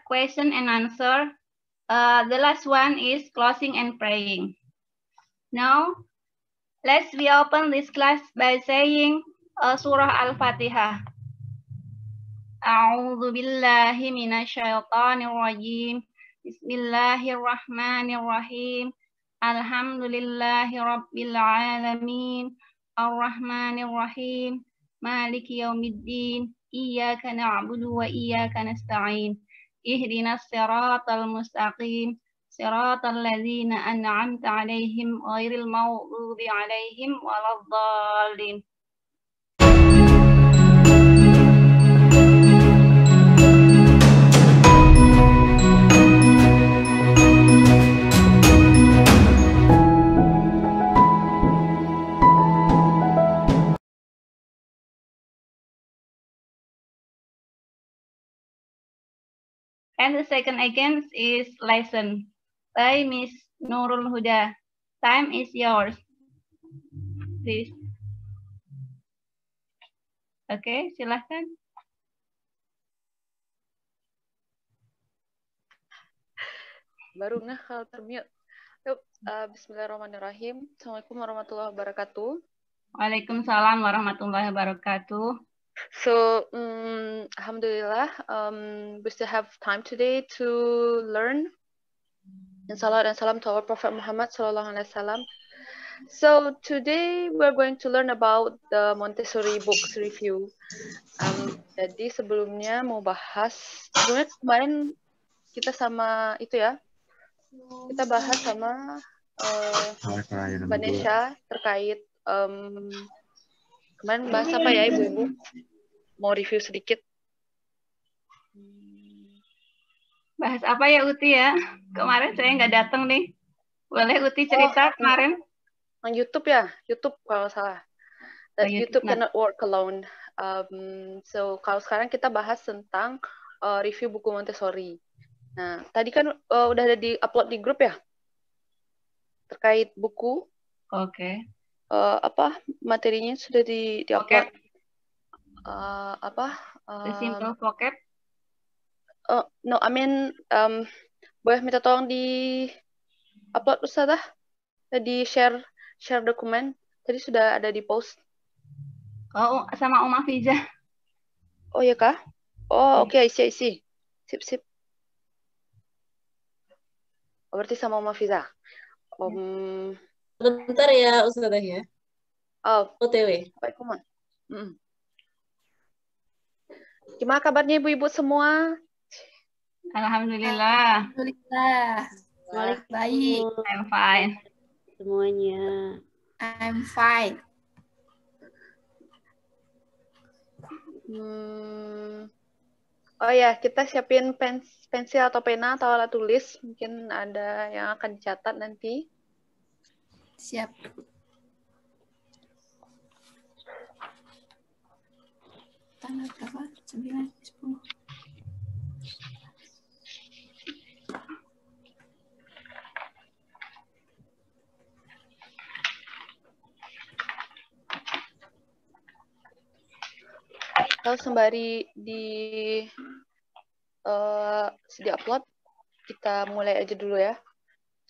question and answer. The last one is closing and praying. Now, let's open this class by saying Surah Al-Fatihah. A'udzu billahi minasyaitonir rajim. Bismillahirrahmanirrahim. Alhamdulillahi rabbil alamin. Ar-Rahmanir Rahim. Maliki yaumiddin. Iyyaka na'budu wa iyyaka nasta'in. Ihdinas siratal mustaqim. Siratal ladzina an'amta 'alaihim ghairil maghdubi 'alaihim waladdallin. And the second again is lesson by Miss Nurul Huda. Time is yours. Please. Oke, silahkan. Baru nggak kalau termute. Yuk, bismillahirrahmanirrahim. Assalamualaikum warahmatullahi wabarakatuh. Waalaikumsalam warahmatullahi wabarakatuh. So, alhamdulillah, we still have time today to learn. And salat and salam to our Prophet Muhammad sallallahu alaihi wasallam. So today we're going to learn about the Montessori books review. Jadi sebelumnya kemarin kita sama itu ya, kita bahas sama Mbak Nesha terkait kemarin bahas apa ya ibu-ibu? Mau review sedikit. Bahas apa ya Uti ya? Kemarin saya nggak datang nih. Boleh Uti cerita kemarin? YouTube ya, YouTube kalau salah. YouTube cannot work alone. So kalau sekarang kita bahas tentang review buku Montessori. Nah, tadi kan udah ada di upload di grup ya? Terkait buku. Oke. Materinya sudah di upload. The Simple Vocab. No, I mean boleh minta tolong di upload Ustazah? Di share dokumen. Tadi sudah ada di post. Oh, sama Uma Fiza. Oh ya kah? Oh, oke, I see. Sip. Oh, berarti sama Uma Fiza. Bentar ya Ustazah ya. Oh, OTW. Baik, Uma. Gimana kabarnya ibu-ibu semua? Alhamdulillah. Baik. I'm fine. Semuanya. I'm fine. Oh ya, kita siapin pensil atau pena atau alat tulis. Mungkin ada yang akan dicatat nanti. Siap. Tanggal berapa? 9, 10. Kalau sembari di upload, kita mulai aja dulu ya.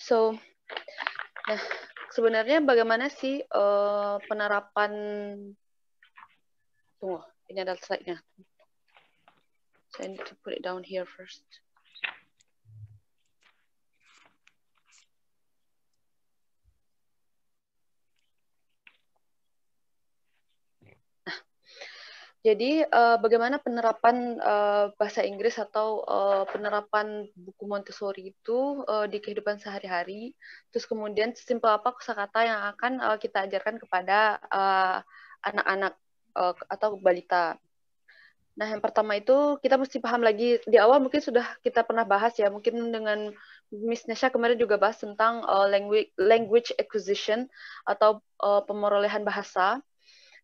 So, nah sebenarnya bagaimana sih penerapan? Tunggu, ini ada slide-nya. So I need to put it down here first. Jadi bagaimana penerapan bahasa Inggris atau penerapan buku Montessori itu di kehidupan sehari-hari, terus kemudian sesimpel apa kosakata yang akan kita ajarkan kepada anak-anak atau balita. Nah, yang pertama itu kita mesti paham lagi, di awal mungkin sudah kita pernah bahas ya, mungkin dengan Miss Nesha kemarin juga bahas tentang language acquisition atau pemerolehan bahasa.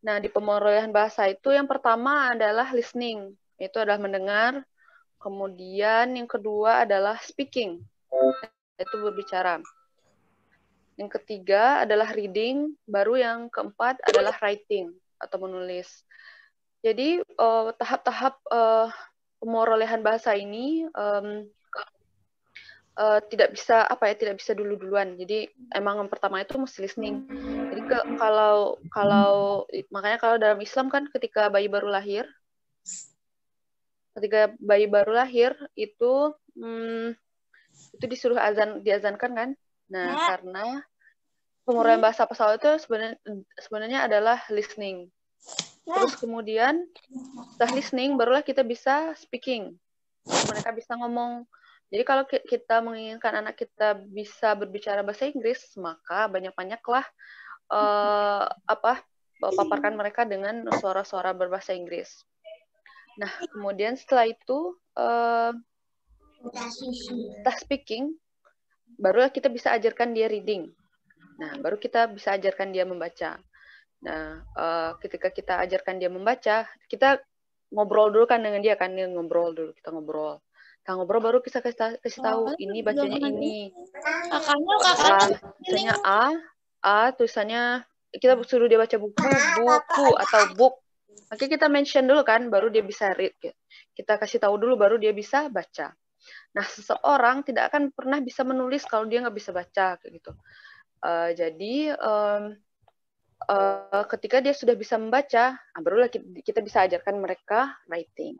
Nah, di pemerolehan bahasa itu yang pertama adalah listening, itu adalah mendengar. Kemudian yang kedua adalah speaking, itu berbicara. Yang ketiga adalah reading, baru yang keempat adalah writing atau menulis. Jadi tahap-tahap pemerolehan bahasa ini tidak bisa dulu-duluan. Jadi emang yang pertama itu mesti listening. Jadi kalau makanya kalau dalam Islam kan ketika bayi baru lahir itu disuruh diazankan kan. Nah, karena pemerolehan bahasa pesawat itu sebenarnya adalah listening. Terus kemudian setelah listening barulah kita bisa speaking. Mereka bisa ngomong. Jadi kalau kita menginginkan anak kita bisa berbicara bahasa Inggris, maka banyak-banyaklah paparkan mereka dengan suara-suara berbahasa Inggris. Nah, kemudian setelah itu setelah speaking, barulah kita bisa ajarkan dia reading. Nah, baru kita bisa ajarkan dia membaca. Nah, ketika kita ajarkan dia membaca, kita ngobrol dulu kan dengan dia kan, kita ngobrol baru kita kasih tahu ini bacanya ini. Misalnya A tulisannya kita suruh dia baca buku atau book. Oke, kita mention dulu kan, baru dia bisa read. Kita kasih tahu dulu, baru dia bisa baca. Nah, seseorang tidak akan pernah bisa menulis kalau dia nggak bisa baca kayak gitu. Jadi ketika dia sudah bisa membaca, barulah kita bisa ajarkan mereka writing.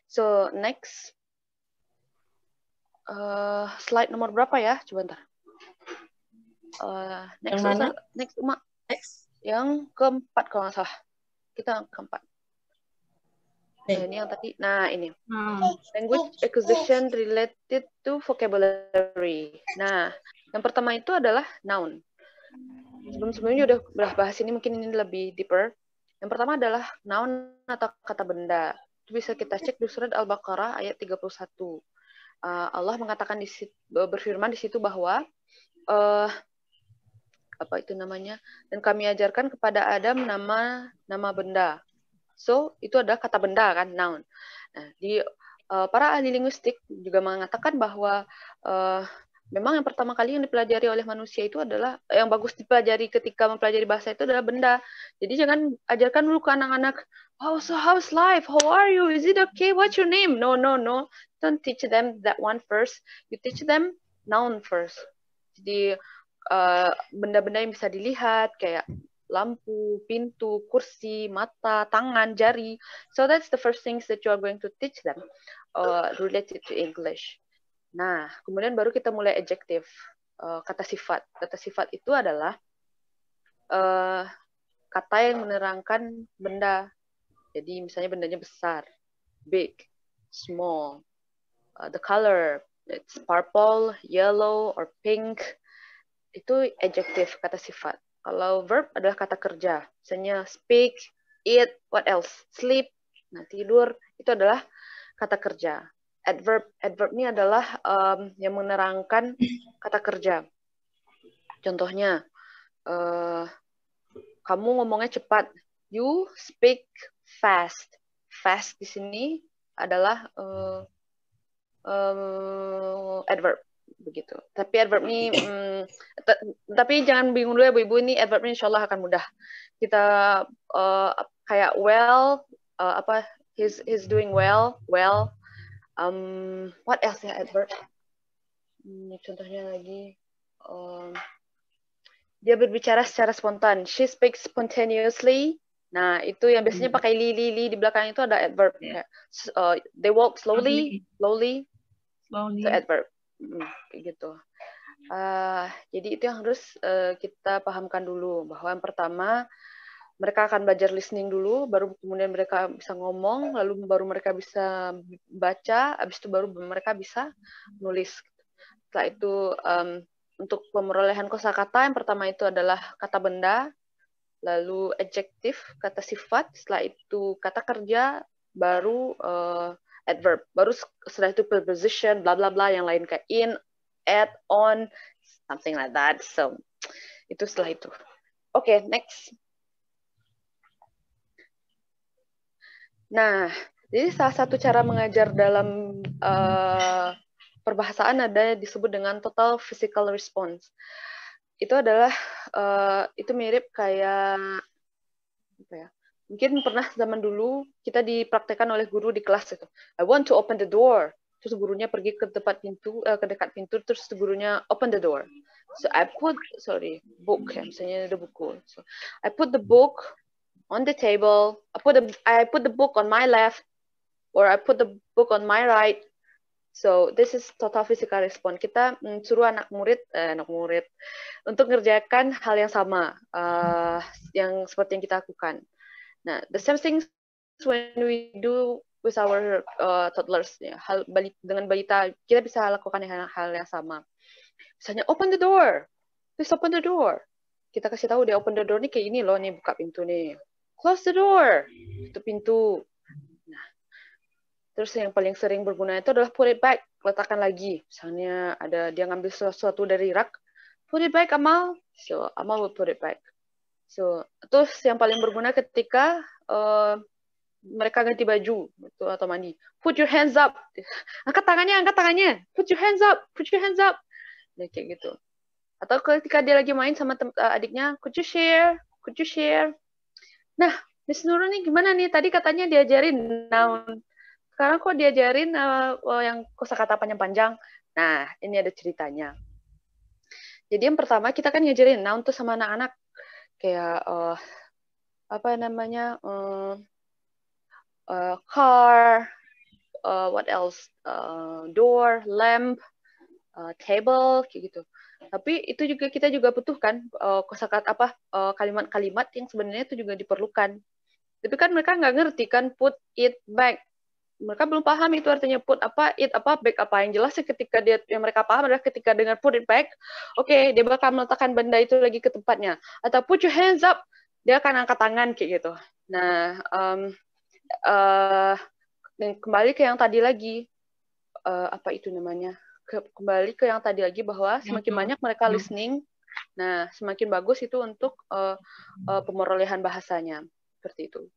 So next. Slide nomor berapa ya? Coba ntar. Next, yang mana? Next, Uma. Yang keempat kalau nggak salah. Kita keempat. Nah, ini yang tadi. Nah, ini. Language acquisition related to vocabulary. Nah, yang pertama itu adalah noun. Sebelumnya udah bahas ini, mungkin ini lebih deeper. Yang pertama adalah noun atau kata benda. Itu bisa kita cek di surat Al-Baqarah ayat 31. Allah mengatakan berfirman di situ bahwa dan kami ajarkan kepada Adam nama benda. So itu adalah kata benda kan, noun. Nah, para ahli linguistik juga mengatakan bahwa memang yang pertama kali yang dipelajari oleh manusia itu adalah yang bagus dipelajari ketika mempelajari bahasa itu adalah benda. Jadi jangan ajarkan dulu ke anak-anak, how's life? How are you? Is it okay? What's your name? No. Don't teach them that one first. You teach them noun first. Jadi benda-benda yang bisa dilihat kayak lampu, pintu, kursi, mata, tangan, jari. So that's the first things that you are going to teach them related to English. Nah, kemudian baru kita mulai adjective, kata sifat. Kata sifat itu adalah kata yang menerangkan benda. Jadi misalnya bendanya besar, big, small. The color, it's purple, yellow, or pink. Itu adjective, kata sifat. Kalau verb adalah kata kerja. Misalnya speak, eat, what else? Sleep, nah tidur. Itu adalah kata kerja. Adverb ini adalah yang menerangkan kata kerja. Contohnya, kamu ngomongnya cepat. You speak fast. Fast di sini adalah adverb begitu. Tapi adverb ini tapi jangan bingung dulu ya Bu Ibu, ini adverb ini insyaallah akan mudah. Kita kayak well, he's doing well. What else ya adverb? Contohnya lagi dia berbicara secara spontan. She speaks spontaneously. Nah, itu yang biasanya pakai li di belakang itu ada adverb. Yeah. They walk slowly. Itu adverb. Kayak gitu. Jadi itu yang harus kita pahamkan dulu, bahwa yang pertama mereka akan belajar listening dulu, baru kemudian mereka bisa ngomong, lalu baru mereka bisa baca, habis itu baru mereka bisa nulis. Setelah itu untuk pemerolehan kosakata yang pertama itu adalah kata benda, lalu adjektif, kata sifat, setelah itu kata kerja, baru adverb, baru setelah itu preposition, bla bla bla yang lain kayak in, at, on, something like that. So itu setelah itu. Oke, next. Nah, jadi salah satu cara mengajar dalam perbahasaan ada disebut dengan total physical response. Itu adalah itu mirip kayak apa ya? Mungkin pernah zaman dulu kita dipraktekkan oleh guru di kelas itu. I want to open the door. Terus gurunya pergi ke dekat pintu, terus gurunya open the door. So I put, book ya, misalnya ada buku. So I put the book on the table. I put the book on my left, or I put the book on my right. So this is total physical response. Kita suruh anak murid untuk ngerjakan hal yang sama, yang seperti yang kita lakukan. Nah, the same things when we do with our toddlers, ya, dengan balita kita bisa lakukan hal yang sama. Misalnya open the door, please open the door. Kita kasih tahu dia open the door nih kayak ini loh, nih buka pintu nih. Close the door, tutup pintu. Nah, terus yang paling sering berguna itu adalah put it back, letakkan lagi. Misalnya ada dia ngambil sesuatu dari rak, put it back Amal. So Amal will put it back. So, terus yang paling berguna ketika mereka ganti baju atau mandi. Put your hands up. Angkat tangannya. Put your hands up. Nah, kayak gitu. Atau ketika dia lagi main sama adiknya, could you share? Nah, Miss Nurul nih gimana nih? Tadi katanya diajarin noun. Sekarang kok diajarin yang kosakata panjang-panjang. Nah, ini ada ceritanya. Jadi yang pertama kita kan ngajarin noun tuh sama anak-anak. Kayak car, what else, door, lamp, table, kayak gitu. Tapi itu juga kita juga butuhkan kosakata kalimat-kalimat yang sebenarnya itu juga diperlukan. Tapi kan mereka nggak ngerti kan put it back. Mereka belum paham itu artinya put apa, it apa, back apa. Yang jelas ketika yang mereka paham adalah ketika dengar put it back, oke, dia bakal meletakkan benda itu lagi ke tempatnya. Atau put your hands up, dia akan angkat tangan kayak gitu. Nah, kembali ke yang tadi lagi, apa itu namanya? Kembali ke yang tadi lagi bahwa semakin banyak mereka listening, nah semakin bagus itu untuk pemerolehan bahasanya. Seperti itu.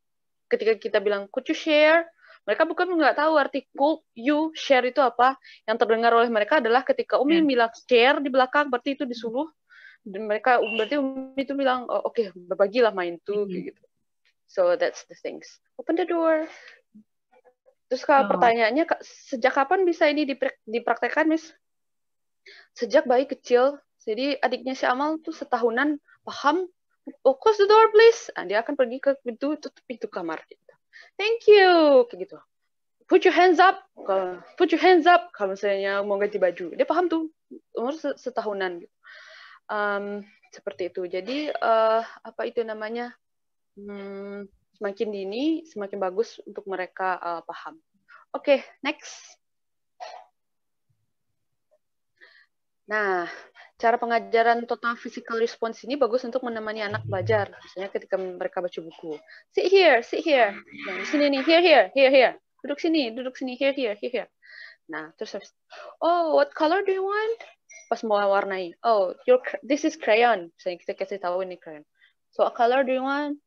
Ketika kita bilang could you share, mereka bukan nggak tahu arti could you share itu apa. Yang terdengar oleh mereka adalah ketika Umi bilang share di belakang, berarti itu disuruh. Dan mereka berarti Umi itu bilang, oh, oke, berbagilah main tuh, kayak gitu. So that's the things. Open the door. Terus kalau pertanyaannya, sejak kapan bisa ini dipraktekkan, Miss? Sejak bayi kecil. Jadi adiknya si Amal tuh setahunan paham. Oh, close the door, please. Nah, dia akan pergi ke pintu, tutup pintu kamar. Gitu. Thank you, kayak gitu. Put your hands up. Kalau misalnya mau ganti baju, dia paham tuh umur setahunan. Gitu. Seperti itu. Jadi apa itu namanya? Semakin dini, semakin bagus untuk mereka paham. Oke, next. Nah, cara pengajaran total physical response ini bagus untuk menemani anak belajar. Misalnya ketika mereka baca buku. Sit here. Nah, di sini nih, here. Duduk sini, here. Nah, terus oh, what color do you want? Pas mau warnai. Oh, this is crayon. Misalnya kita kasih tahu ini crayon. So, what color do you want?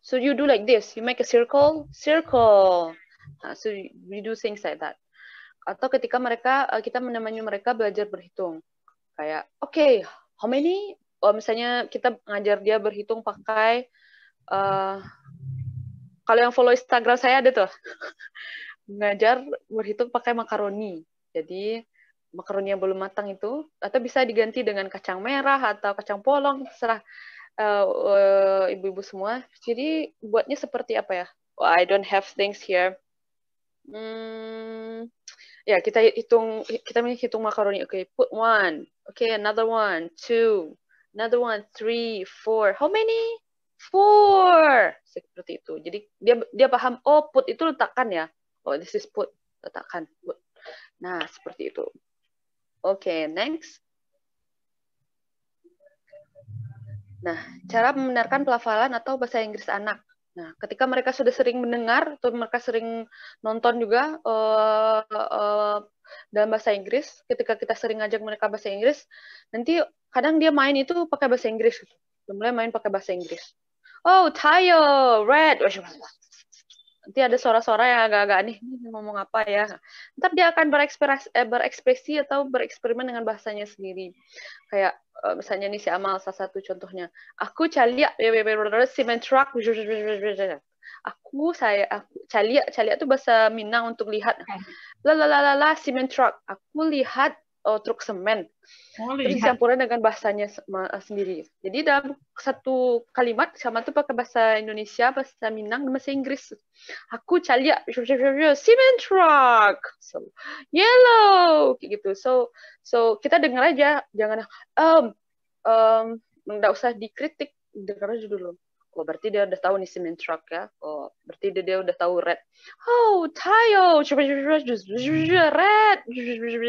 So you do like this. You make a circle. So we do things like that. Atau ketika kita menemani mereka belajar berhitung, kayak okay, how many? Misalnya kita ngajar dia berhitung pakai kalau yang follow Instagram saya ada tuh ngajar berhitung pakai makaroni. Jadi makaroni yang belum matang itu atau bisa diganti dengan kacang merah atau kacang polong, terserah ibu-ibu semua. Jadi buatnya seperti apa ya? I don't have things here. Ya, kita menghitung makaroni. Okay, put 1. Okay, another 1, 2, another 1, 3, 4. How many? 4. Seperti itu. Jadi dia paham, oh, put itu letakkan ya. Oh, this is put, letakkan. Put. Nah, seperti itu. Okay, next. Nah, cara membenarkan pelafalan atau bahasa Inggris anak. Nah, ketika mereka sudah sering mendengar atau mereka sering nonton juga dalam bahasa Inggris, ketika kita sering ngajak mereka bahasa Inggris, nanti kadang dia main itu pakai bahasa Inggris. Mulai main pakai bahasa Inggris. Oh, tile, red. Nanti ada suara-suara yang agak-agak aneh, ini ngomong apa ya. Ntar dia akan berekspresi atau bereksperimen dengan bahasanya sendiri. Kayak misalnya nih si Amal, salah satu contohnya. Aku calia, cement truck. Aku calia itu bahasa Minang untuk lihat. Lalalala, cement truck. Aku lihat truk semen. Terus dicampurkan dengan bahasanya sendiri. Jadi dalam satu kalimat sama tuh pakai bahasa Indonesia, bahasa Minang, dan bahasa Inggris. Aku calia cement truck, so yellow, kayak gitu. So kita dengar aja, jangan nggak usah dikritik, dengar aja dulu. Oh, berarti dia udah tahu nih cement truck ya. Oh, berarti dia udah tahu red. Oh, Tayo, red.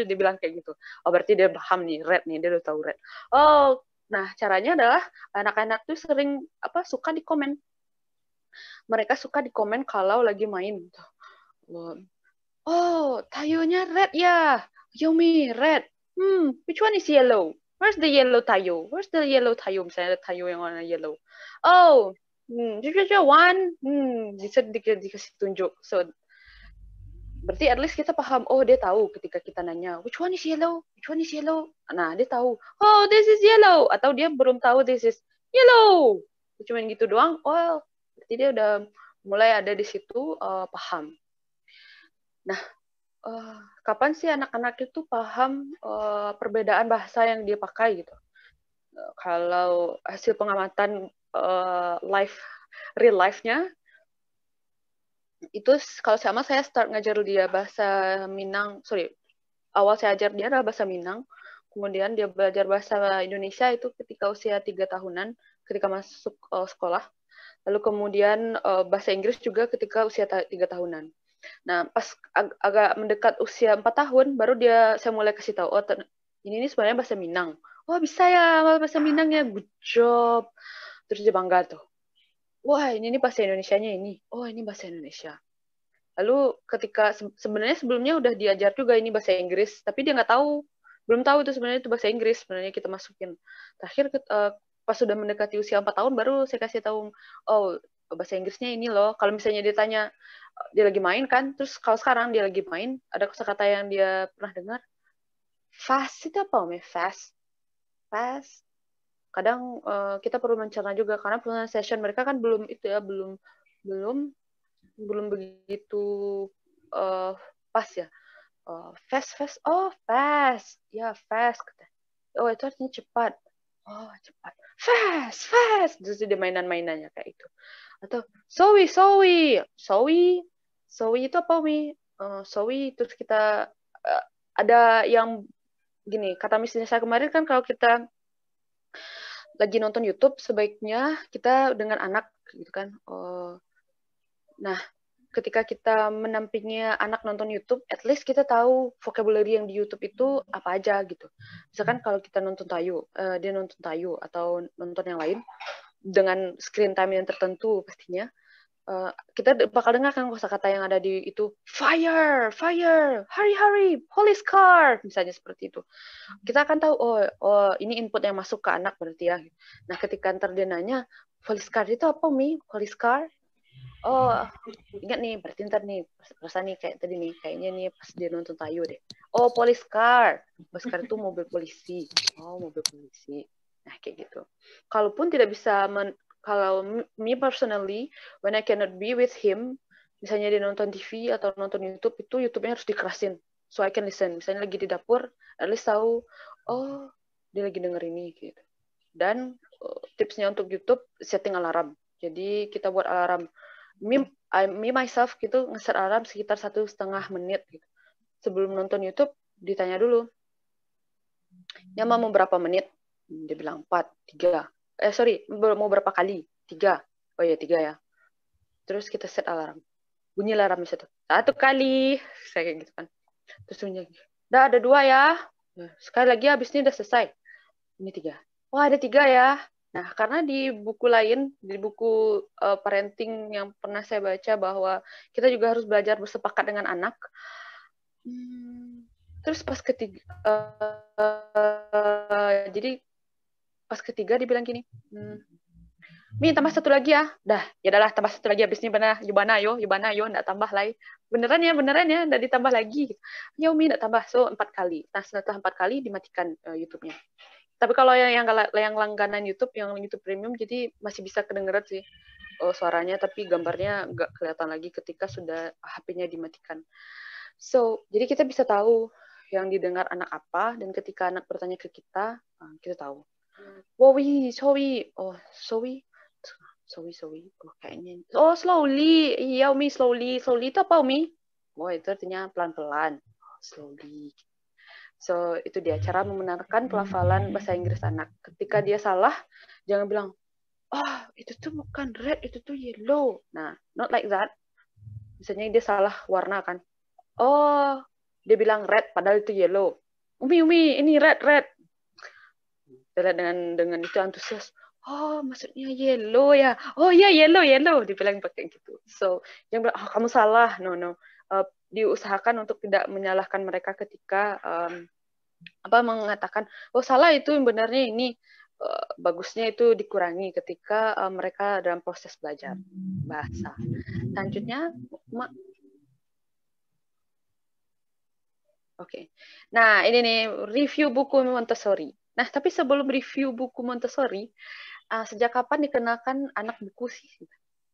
Dia bilang kayak gitu. Oh, berarti dia paham nih red nih, dia udah tahu red. Oh, nah caranya adalah anak-anak tuh sering suka di komen. Mereka suka di komen kalau lagi main. Oh, Tayonya red ya. Yumi red. Which one is yellow? Where's the yellow Tayo? Where's the yellow Tayo? Misalnya ada Tayo yang warna yellow. Oh, one. Bisa dikasih tunjuk. So, berarti at least kita paham. Oh, dia tahu ketika kita nanya, which one is yellow? Which one is yellow? Nah, dia tahu. Oh, this is yellow. Atau dia belum tahu this is yellow. Cuman gitu doang. Oh, berarti dia udah mulai ada di situ paham. Nah, kapan sih anak-anak itu paham perbedaan bahasa yang dia pakai gitu? Kalau hasil pengamatan real life-nya, itu kalau sama saya start ngajar dia bahasa Minang, awal saya ajar dia adalah bahasa Minang, kemudian dia belajar bahasa Indonesia itu ketika usia 3 tahunan, ketika masuk sekolah, lalu kemudian bahasa Inggris juga ketika usia 3 tahunan. Nah, pas agak mendekat usia 4 tahun, baru saya mulai kasih tahu, oh ini sebenarnya bahasa Minang. Wah, bisa ya bahasa Minang ya, good job. Terus dia bangga tuh. Wah, ini bahasa Indonesianya ini. Oh, ini bahasa Indonesia. Lalu ketika sebenarnya sebelumnya udah diajar juga ini bahasa Inggris, tapi dia nggak tahu, belum tahu itu sebenarnya itu bahasa Inggris, sebenarnya kita masukin. Terakhir pas sudah mendekati usia 4 tahun, baru saya kasih tahu, oh, bahasa Inggrisnya ini loh. Kalau misalnya dia tanya, dia lagi main kan, terus kalau sekarang dia lagi main, ada kosakata yang dia pernah dengar, fast itu apa om? Fast. Kadang kita perlu mencerna juga karena pronunciation mereka kan belum itu ya, belum begitu pas ya. Fast. Oh, fast. Ya, fast. Oh, itu artinya cepat. Oh, cepat. Fast. Terus dia mainan-mainannya kayak itu. Atau Sowi itu apa Mi? Sowi terus kita ada yang gini, kata misalnya saya kemarin kan kalau kita lagi nonton YouTube sebaiknya kita dengan anak gitu kan. Nah, ketika kita menampingi anak nonton YouTube, at least kita tahu vocabulary yang di YouTube itu apa aja gitu. Misalkan kalau kita nonton Tayo, dia nonton Tayo atau nonton yang lain dengan screen time yang tertentu pastinya, kita bakal dengar kan kosakata yang ada di itu, fire, hurry, police car, misalnya seperti itu. Kita akan tahu, oh ini input yang masuk ke anak berarti ya. Nah, ketika ntar dia nanya, police car itu apa Mi? Police car? Oh, ingat nih, berarti ntar nih, perasaan nih kayak tadi nih, kayaknya nih pas dia nonton Tayo deh. Oh, police car. Police car itu mobil polisi. Oh, mobil polisi. Nah, kayak gitu. Kalaupun tidak bisa, kalau me personally, when I cannot be with him, misalnya dia nonton TV atau nonton YouTube, itu YouTube-nya harus dikerasin. So I can listen. Misalnya lagi di dapur, at least tahu, oh, dia lagi denger ini. Gitu. Dan tipsnya untuk YouTube, setting alarm. Jadi kita buat alarm. Me myself gitu ngeset alarm sekitar 1,5 menit gitu. Sebelum nonton YouTube ditanya dulu, ya mau berapa menit? Dia bilang 4, 3. Mau berapa kali? 3. Oh ya 3 ya. Terus kita set alarm. Bunyi alarm itu 1 kali. Saya kayak gitu kan. Terus bunyi lagi. Udah ada 2 ya. Sekali lagi habis ini udah selesai. Ini 3. Wah ada 3 ya. Nah, karena di buku lain, di buku parenting yang pernah saya baca bahwa kita juga harus belajar bersepakat dengan anak. Terus pas ketiga, jadi pas ketiga dibilang gini, Mi tambah satu lagi ya. Dah, ya udahlah tambah satu lagi habis ini benar. Yubana yo, enggak tambah lagi. Beneran ya, enggak ditambah lagi. Ya Umi enggak tambah. So 4 kali. Nah, setelah 4 kali dimatikan YouTube-nya. Tapi kalau yang langganan YouTube, yang YouTube Premium, jadi masih bisa kedengeran sih suaranya, tapi gambarnya nggak kelihatan lagi ketika sudah HP-nya dimatikan. So, jadi kita bisa tahu yang didengar anak apa, dan ketika anak bertanya ke kita tahu. Wowi, sowi, oh sowi, oh kayaknya, oh slowly, iya Umi slowly itu apa Umi? Oh itu artinya pelan-pelan, slowly. So, itu dia cara membenarkan pelafalan bahasa Inggris anak. Ketika dia salah, jangan bilang, itu tuh bukan red, itu tuh yellow. Nah, not like that. Misalnya dia salah warna kan. Oh, dia bilang red, padahal itu yellow. Umi, ini red. Dia lihat dengan itu antusias. Oh, maksudnya yellow ya. Oh iya, yellow. Dia bilang pakai gitu. So, jangan bilang, kamu salah. No. Diusahakan untuk tidak menyalahkan mereka ketika mengatakan salah itu yang benarnya ini, bagusnya itu dikurangi ketika mereka dalam proses belajar bahasa. Selanjutnya Oke. Nah, ini nih review buku Montessori. Nah, tapi sebelum review buku Montessori, sejak kapan dikenakan anak buku sih?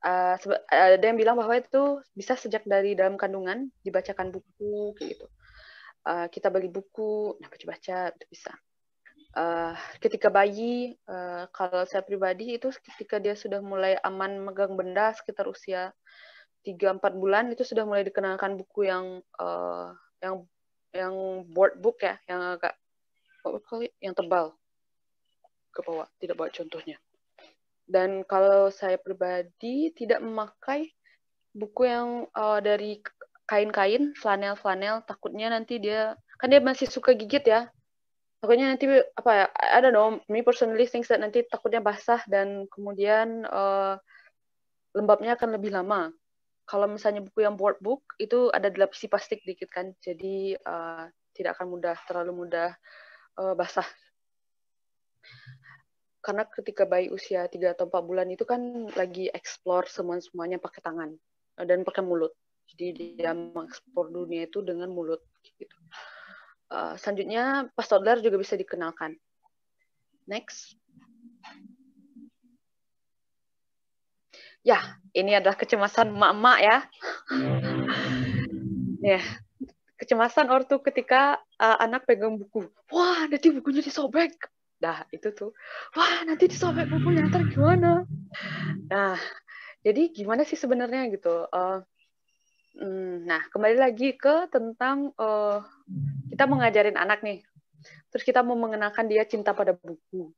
Ada yang bilang bahwa itu bisa sejak dari dalam kandungan dibacakan buku gitu. Kita beli buku, baca-baca itu bisa. Ketika bayi, kalau saya pribadi itu ketika dia sudah mulai aman megang benda sekitar usia 3-4 bulan itu sudah mulai dikenalkan buku yang board book ya, yang agak yang tebal ke bawah, tidak bawa contohnya. Dan kalau saya pribadi tidak memakai buku yang dari kain-kain, flanel, takutnya nanti dia masih suka gigit ya. Takutnya nanti I don't know, me personally thinks that nanti takutnya basah dan kemudian lembabnya akan lebih lama. Kalau misalnya buku yang board book itu ada di lapisi plastik dikit kan, jadi tidak akan terlalu mudah basah. Karena ketika bayi usia 3 atau 4 bulan itu kan lagi explore semuanya pakai tangan dan pakai mulut. Jadi dia mengeksplor dunia itu dengan mulut gitu. Selanjutnya pas toddler juga bisa dikenalkan. Next. Ya, ini adalah kecemasan emak-emak ya. Ya, kecemasan ortu ketika anak pegang buku. Wah, nanti bukunya disobek. Dah, itu tuh. Wah, nanti disobek bukunya, ntar gimana? Nah, jadi gimana sih sebenarnya gitu. Nah, kembali lagi ke tentang kita mengajarin anak nih. Terus kita mau mengenalkan dia cinta pada buku.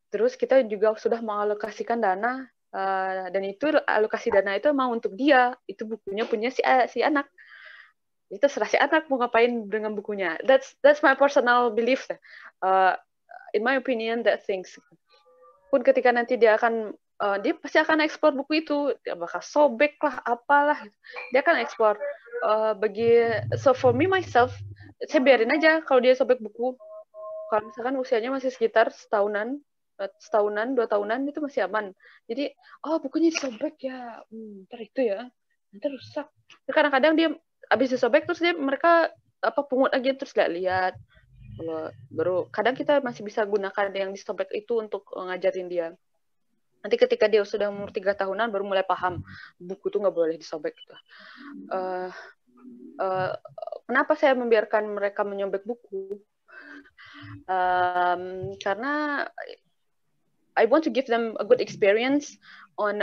Terus kita juga sudah mengalokasikan dana, dan itu alokasi dana itu mau untuk dia. Itu bukunya punya si anak. Itu serah si anak mau ngapain dengan bukunya. That's my personal belief. In my opinion, that things. Pun ketika nanti dia pasti akan ekspor buku itu, dia bakal sobek lah, apalah. Dia akan ekspor. So for me myself, saya biarin aja kalau dia sobek buku. Kalau misalkan usianya masih sekitar setahunan, 2 tahunan itu masih aman. Jadi, bukunya disobek ya, ntar itu ya, nanti rusak. Kadang-kadang dia habis disobek terus mereka pungut lagi terus nggak lihat. Baru kadang kita masih bisa gunakan yang disobek itu untuk ngajarin dia. Nanti ketika dia sudah umur 3 tahunan baru mulai paham buku tuh nggak boleh disobek gitu. Kenapa saya membiarkan mereka menyobek buku? Karena I want to give them a good experience on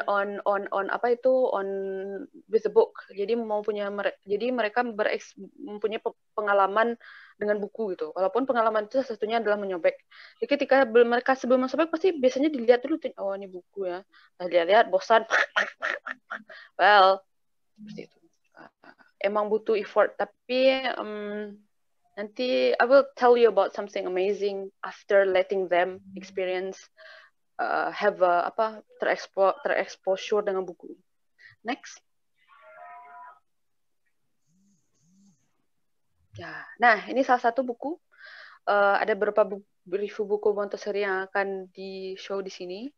with the book. Jadi mereka mempunyai pengalaman dengan buku gitu. Walaupun pengalaman itu salah satunya adalah menyobek. Jadi ketika mereka sebelum menyobek pasti biasanya dilihat dulu, ini buku ya. Nah, lihat bosan. Well, seperti itu. Emang butuh effort, tapi nanti I will tell you about something amazing after letting them experience have terexposure dengan buku. Next. Ya, nah ini salah satu buku. Ada beberapa review buku Montessori yang akan di show di sini.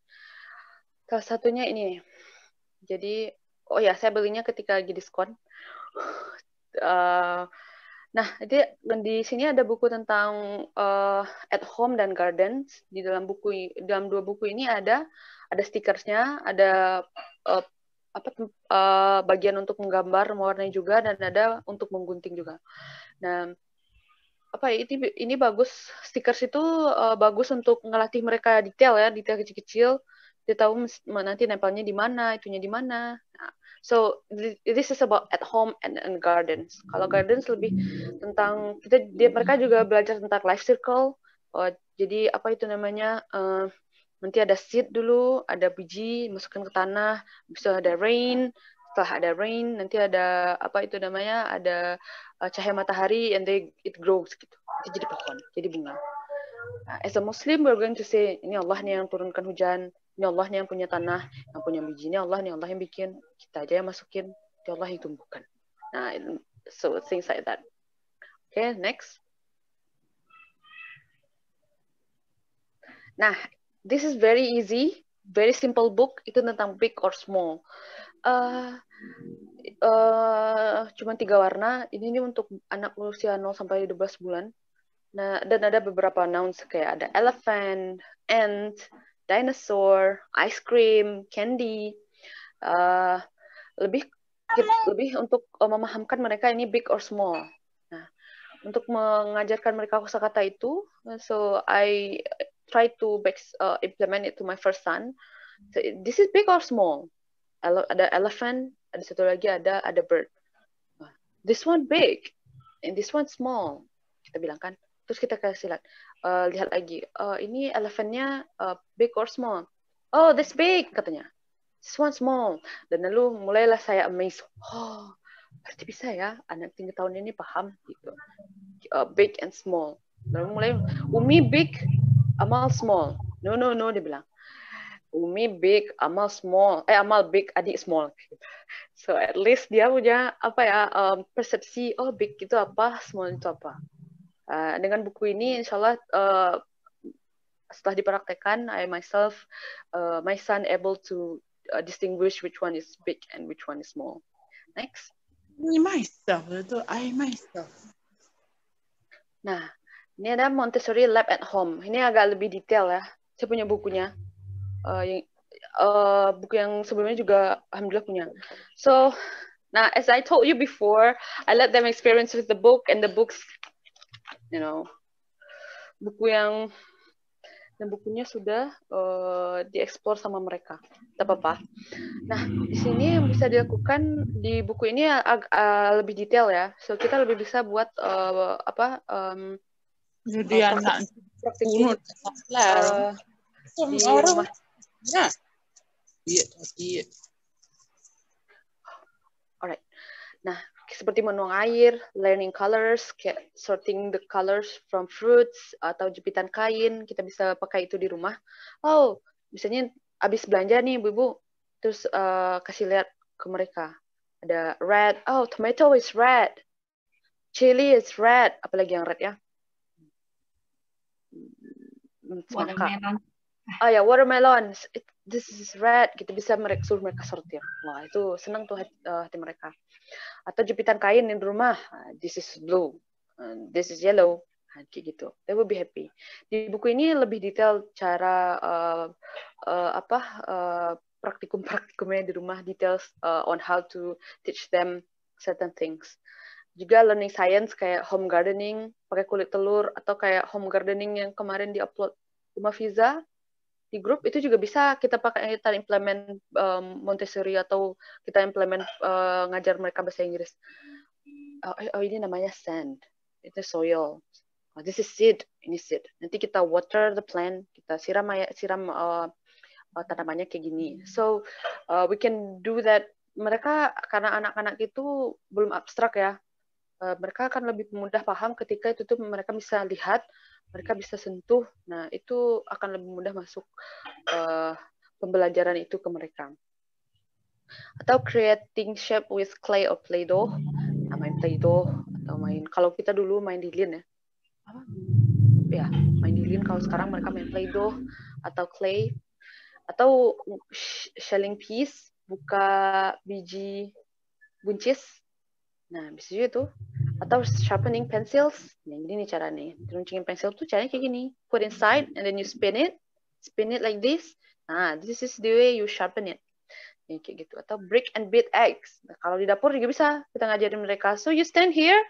Salah satunya ini. Jadi, oh ya, saya belinya ketika lagi diskon. Nah, jadi di sini ada buku tentang at home dan gardens. Di dalam dua buku ini ada stikersnya, ada bagian untuk menggambar, mewarnai juga, dan ada untuk menggunting juga. Nah, ini bagus. Stickers itu bagus untuk ngelatih mereka detail kecil-kecil. Dia tahu nanti nempelnya di mana, itunya di mana. Nah, so this is about at home and gardens. Kalau gardens lebih tentang mereka juga belajar tentang life circle. Jadi apa itu namanya? Nanti ada seed dulu, ada biji, masukkan ke tanah, bisa ada rain. Setelah ada rain, nanti ada apa itu namanya? Ada cahaya matahari, and it grows gitu. Itu jadi pohon, jadi bunga. Nah, as a Muslim, we're going to say, ini Allah nih yang turunkan hujan, ini Allah nih yang punya tanah, yang punya biji, ini Allah yang bikin, kita aja yang masukin, ini Allah yang tumbuhkan. Nah, so things like that. Okay, next. Nah, this is very easy, very simple book. Itu tentang big or small. Cuma 3 warna. Ini untuk anak usia 0 sampai 12 bulan. Nah, dan ada beberapa nouns kayak ada elephant, ant, dinosaur, ice cream, candy. Lebih untuk memahamkan mereka ini big or small. Nah, untuk mengajarkan mereka kosakata itu, so I try to implement it to my first son. So, this is big or small? Ada elephant, ada satu lagi ada bird. This one big, and this one small. Kita bilang kan. Terus kita kasih lihat lagi. Ini elephantnya big or small? Oh, this big katanya. This one small. Dan lalu mulailah saya amazed. Oh, berarti bisa ya anak 3 tahun ini paham gitu. Big and small. Lalu mulai Umi big, Amal small. No, dia bilang. Umi big, Amal small. Amal big, adik small. So at least dia punya persepsi, oh big itu apa, small itu apa. Dengan buku ini, insya Allah setelah dipraktekkan, I myself, my son able to distinguish which one is big and which one is small. Next. I myself. Nah, ini ada Montessori Lab at Home. Ini agak lebih detail ya. Saya punya bukunya. Buku yang sebelumnya juga alhamdulillah punya. So, now as I told you before, I let them experience with the book, and the books, bukunya sudah dieksplor sama mereka. Tidak apa-apa. Nah, di sini yang bisa dilakukan di buku ini lebih detail ya. So kita lebih bisa buat Jadi anak praktik di rumah. Iya. Alright. Nah, seperti menuang air, learning colors, kayak sorting the colors from fruits, atau jepitan kain, kita bisa pakai itu di rumah. Oh, misalnya habis belanja nih, Ibu, terus kasih lihat ke mereka. Ada red, oh, tomato is red. Chili is red. Apalagi yang red ya? Watermelon. Oh ya, watermelon. This is red. Kita bisa suruh mereka sortir. Wah, itu senang tuh hati mereka. Atau jepitan kain di rumah. This is blue. This is yellow. Kayak gitu. They will be happy. Di buku ini lebih detail cara praktikum-praktikumnya di rumah. Details on how to teach them certain things. Juga learning science kayak home gardening, pakai kulit telur, atau kayak home gardening yang kemarin di-upload Rumah Fiza di grup, itu juga bisa kita implement Montessori, atau kita implement ngajar mereka bahasa Inggris. Oh, ini namanya sand, itu soil. Oh, this is seed, ini seed. Nanti kita water the plant, kita siram tanamannya kayak gini. So we can do that. Mereka karena anak-anak itu belum abstrak ya. Mereka akan lebih mudah paham ketika itu tuh mereka bisa lihat, mereka bisa sentuh. Nah, itu akan lebih mudah masuk pembelajaran itu ke mereka. Atau creating shape with clay or play-doh. Nah, main play-doh atau kalau kita dulu main lilin ya. Ya, main lilin. Kalau sekarang mereka main play-doh atau clay. Atau shelling peas, buka biji buncis. Nah, bisa juga tuh. Atau sharpening pencils. Nah, ini nih caranya. Runcingin pensil tuh caranya kayak gini. Put inside and then you spin it like this. Nah, this is the way you sharpen it. Nah, kayak gitu. Atau break and beat eggs. Nah, kalau di dapur juga bisa kita ngajarin mereka. So you stand here,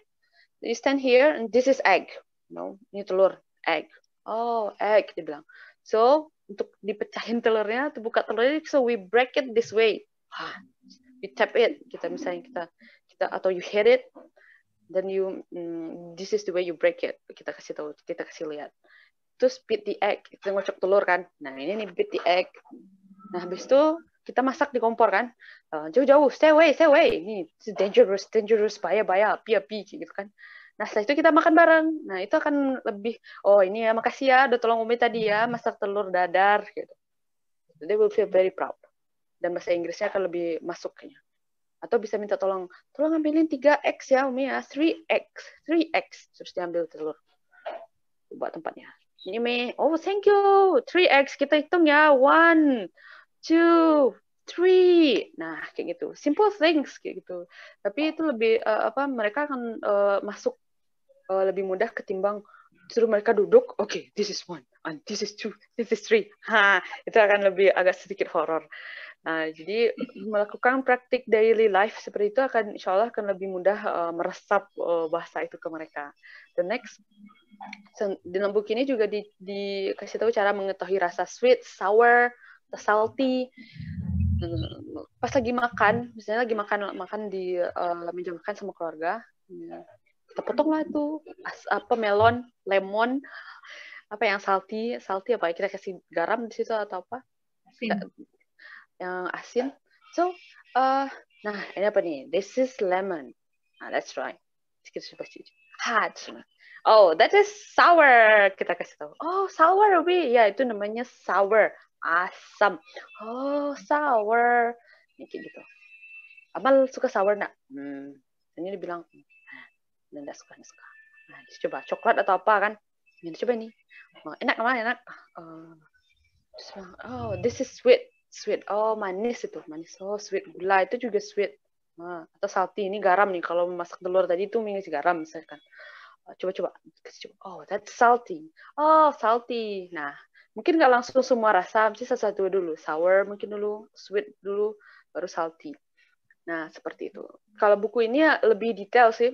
and this is egg. No, ini telur, egg. Oh, egg dia bilang. So untuk dipecahin telurnya, atau buka telurnya, so we break it this way. We tap it. Kita misalnya kita atau you hit it, then you this is the way you break it. Kita kasih tahu, kita kasih lihat. Terus beat the egg, kita ngocok telur kan. Nah ini nih beat the egg. Nah habis itu kita masak di kompor kan. Jauh-jauh, stay away. Ini dangerous, bahaya, api gitu kan. Nah setelah itu kita makan bareng. Nah itu akan lebih, oh ini ya makasih ya udah tolong Umi tadi ya masak telur dadar gitu. They will feel very proud. Dan bahasa Inggrisnya akan lebih masuk kayaknya. Atau bisa minta tolong ambilin 3 eggs ya Umi ya, 3 eggs. Terus diambil telur. Buat tempatnya. Ini Umi, oh thank you, 3 eggs, kita hitung ya, 1, 2, 3. Nah kayak gitu, simple things kayak gitu. Tapi itu lebih mereka akan masuk lebih mudah ketimbang suruh mereka duduk. Oke, this is 1, and this is 2, this is 3. Itu akan lebih agak sedikit horor. Nah, jadi melakukan praktik daily life seperti itu akan insya Allah akan lebih mudah meresap bahasa itu ke mereka. The next, di dalam buku ini juga dikasih tahu cara mengetahui rasa sweet, sour, salty. Pas lagi makan, misalnya lagi makan di meja makan sama keluarga, kita potong lah tuh melon, lemon, apa yang salty apa ya, kita kasih garam di situ atau apa? Yang asin. So, nah ini apa nih? This is lemon. Nah, that's right. Kita coba hot. Oh, that is sour. Kita kasih tahu. Oh, sour, Wi. Ya, itu namanya sour. Asam. Oh, sour. Ini kayak gitu. Amal suka sour nak? Ini dibilang, nggak suka. Nah, coba coklat atau apa kan? Ini coba nih. Enak mana enak? Oh, this is sweet. Oh, manis itu. Manis. Oh, sweet. Gula itu juga sweet. Atau salty. Ini garam nih. Kalau memasak telur tadi itu mengisi garam misalkan. Coba. Oh, that's salty. Oh, salty. Nah, mungkin nggak langsung semua rasa. Mesti satu-satu dulu. Sour mungkin dulu. Sweet dulu. Baru salty. Nah, seperti itu. Kalau buku ini ya lebih detail sih.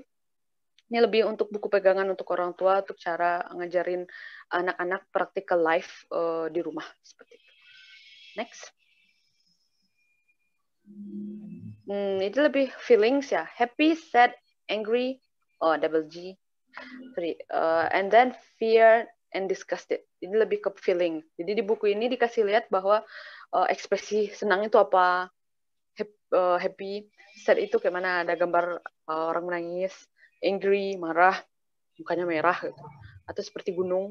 Ini lebih untuk buku pegangan untuk orang tua. Untuk cara ngajarin anak-anak practical life di rumah. Seperti itu. Next. Itu lebih feelings ya. Happy, sad, angry. Oh, double G. And then fear and disgusted. Ini lebih ke feeling. Jadi di buku ini dikasih lihat bahwa ekspresi senang itu apa, happy, sad itu kayak mana, ada gambar orang menangis, angry, marah, mukanya merah gitu. Atau seperti gunung,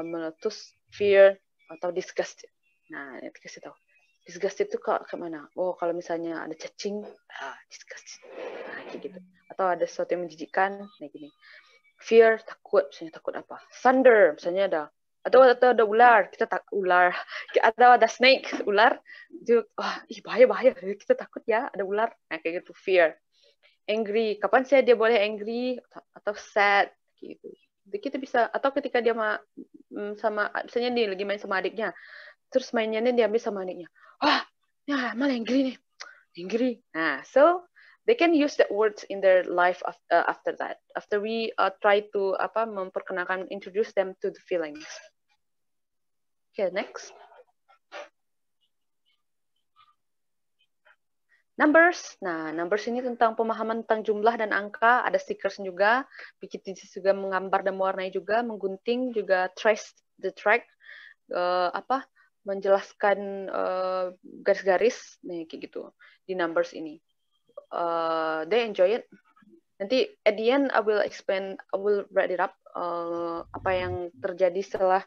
meletus, fear atau disgusted. Nah, ini dikasih tahu. Disgusted itu kayak mana? Oh, kalau misalnya ada cacing, disgusted. Nah, kayak gitu. Atau ada sesuatu yang menjijikkan, nah gini. Fear, takut, misalnya takut apa? Thunder, misalnya ada. Atau ada ular, kita takut ular. Atau ada snake, ular. Itu, bahaya, kita takut ya, ada ular. Nah, kayak gitu, fear. Angry, kapan sih dia boleh angry? Atau sad, gitu. Jadi kita bisa, atau ketika dia sama, misalnya dia lagi main sama adiknya, terus mainnya diambil sama adiknya. Ya, malah angry nih. Angry. Nah, so they can use that words in their life after that. After we try to memperkenalkan, introduce them to the feelings. Okay, next. Numbers. Nah, numbers ini tentang pemahaman tentang jumlah dan angka. Ada stickers juga. Bikin juga menggambar dan mewarnai juga, menggunting juga, trace the track. Menjelaskan garis-garis nih kayak gitu di numbers ini. They enjoy it. Nanti at the end I will write it up apa yang terjadi setelah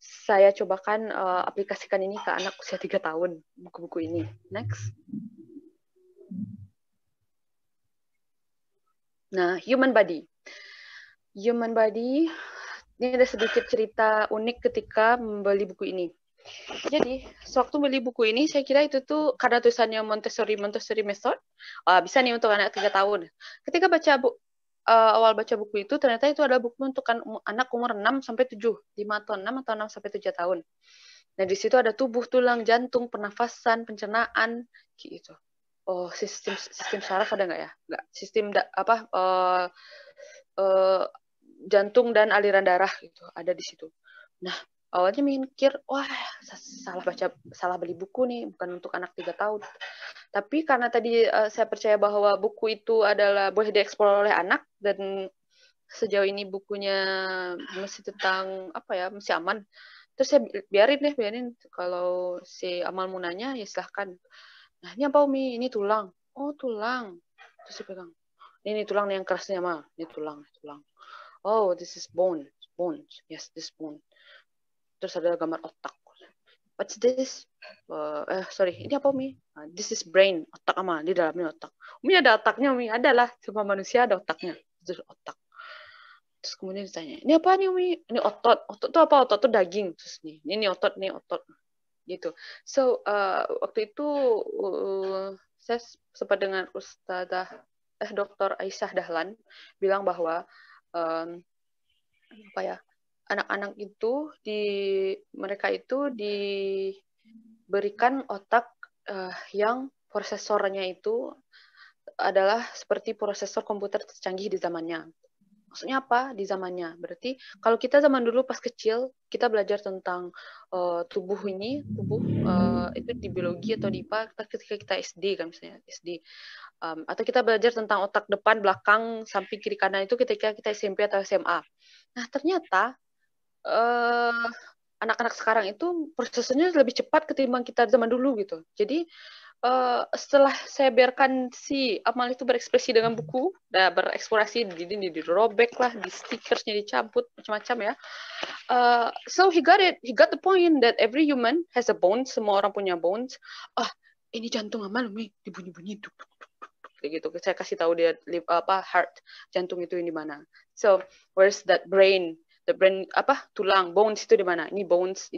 saya cobakan aplikasikan ini ke anak usia 3 tahun buku-buku ini. Next. Nah, human body. Human body, ini ada sedikit cerita unik ketika membeli buku ini. Jadi, sewaktu beli buku ini, saya kira itu tuh karena tulisannya Montessori method, bisa nih untuk anak 3 tahun. Ketika awal baca buku itu, ternyata itu ada buku untuk anak umur 6 sampai 7, 5 atau 6 atau 6 sampai 7 tahun. Nah, di situ ada tubuh, tulang, jantung, pernafasan, pencernaan, gitu. Oh, sistem saraf ada nggak ya? Nggak. Sistem jantung dan aliran darah gitu ada di situ. Nah, awalnya mikir, wah, salah beli buku nih, bukan untuk anak 3 tahun. Tapi karena tadi saya percaya bahwa buku itu adalah boleh dieksplor oleh anak, dan sejauh ini bukunya masih tentang masih aman. Terus saya biarin kalau si Amal mau nanya ya silahkan. Nah, ini apa Umi? Ini tulang. Oh, tulang. Terus saya pegang. Ini tulang yang kerasnya Amal. Ini tulang. Oh, this is bone. Yes, this bone. Terus ada gambar otak. What's this? Sorry, ini apa Umi? This is brain. Otak Amal. Di dalamnya otak. Umi ada otaknya Umi? Adalah. Semua manusia ada otaknya. Itu otak. Terus kemudian ditanya, ini apa nih Umi? Ini otot. Otot itu apa? Otot itu daging. Terus ini otot. Gitu. So, waktu itu saya sempat dengan Dr. Aisyah Dahlan bilang bahwa anak-anak itu mereka itu diberikan otak yang prosesornya itu adalah seperti prosesor komputer tercanggih di zamannya. Maksudnya apa di zamannya? Berarti kalau kita zaman dulu pas kecil, kita belajar tentang tubuh itu di biologi atau di IPA ketika kita SD kan misalnya SD. Atau kita belajar tentang otak depan, belakang, samping, kiri, kanan itu ketika kita SMP atau SMA. Nah, ternyata anak-anak sekarang itu prosesnya lebih cepat ketimbang kita zaman dulu gitu. Jadi setelah saya biarkan si Amal itu berekspresi dengan buku, bereksplorasi, dirobek lah, di stikersnya dicabut, macam-macam ya. So he got the point that every human has a bone, semua orang punya bones. Ini jantung Amal, dibunyi-bunyi, duk, gitu. Saya kasih tahu dia heart, jantung itu di mana. So where's that brain? The brain tulang, bones itu di mana? Ini bones.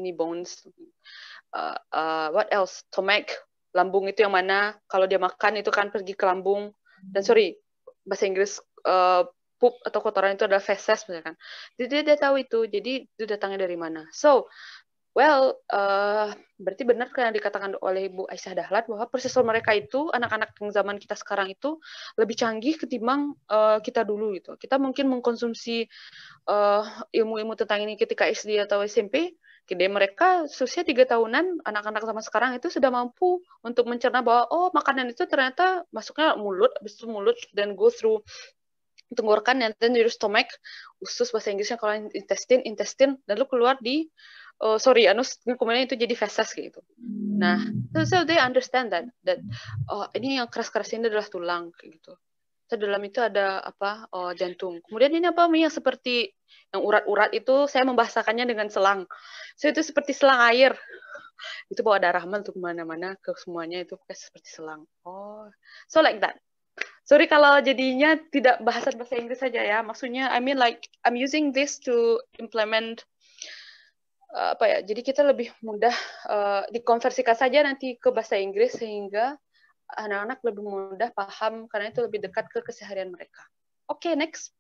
What else? Stomach. Lambung itu yang mana? Kalau dia makan itu kan pergi ke lambung. Dan bahasa Inggris poop atau kotoran itu adalah feces misalkan. Jadi dia tahu itu. Jadi itu datangnya dari mana? So, berarti benar kan yang dikatakan oleh Ibu Aisyah Dahlan bahwa prosesor mereka itu anak-anak yang zaman kita sekarang itu lebih canggih ketimbang kita dulu gitu. Kita mungkin mengkonsumsi ilmu-ilmu tentang ini ketika SD atau SMP. Jadi mereka usia 3 tahunan, anak-anak zaman sekarang itu sudah mampu untuk mencerna bahwa makanan itu ternyata masuknya mulut, habis itu mulut dan go through tenggorokan, dan then your stomach, usus bahasa Inggrisnya kalau intestine, lalu keluar di anus, kemudian itu jadi feces gitu. Nah, so they understand that ini yang keras-keras ini adalah tulang kayak gitu. So, dalam itu ada jantung. Kemudian ini apa yang seperti yang urat-urat itu saya membahasakannya dengan selang. So itu seperti selang air. Itu bawa darah Amal tuh kemana-mana, ke semuanya itu kayak seperti selang. So like that. Sorry kalau jadinya tidak bahasa Inggris saja ya. Maksudnya I mean like I'm using this to implement jadi kita lebih mudah dikonversikan saja nanti ke bahasa Inggris sehingga anak-anak lebih mudah paham karena itu lebih dekat ke keseharian mereka. Okay, next.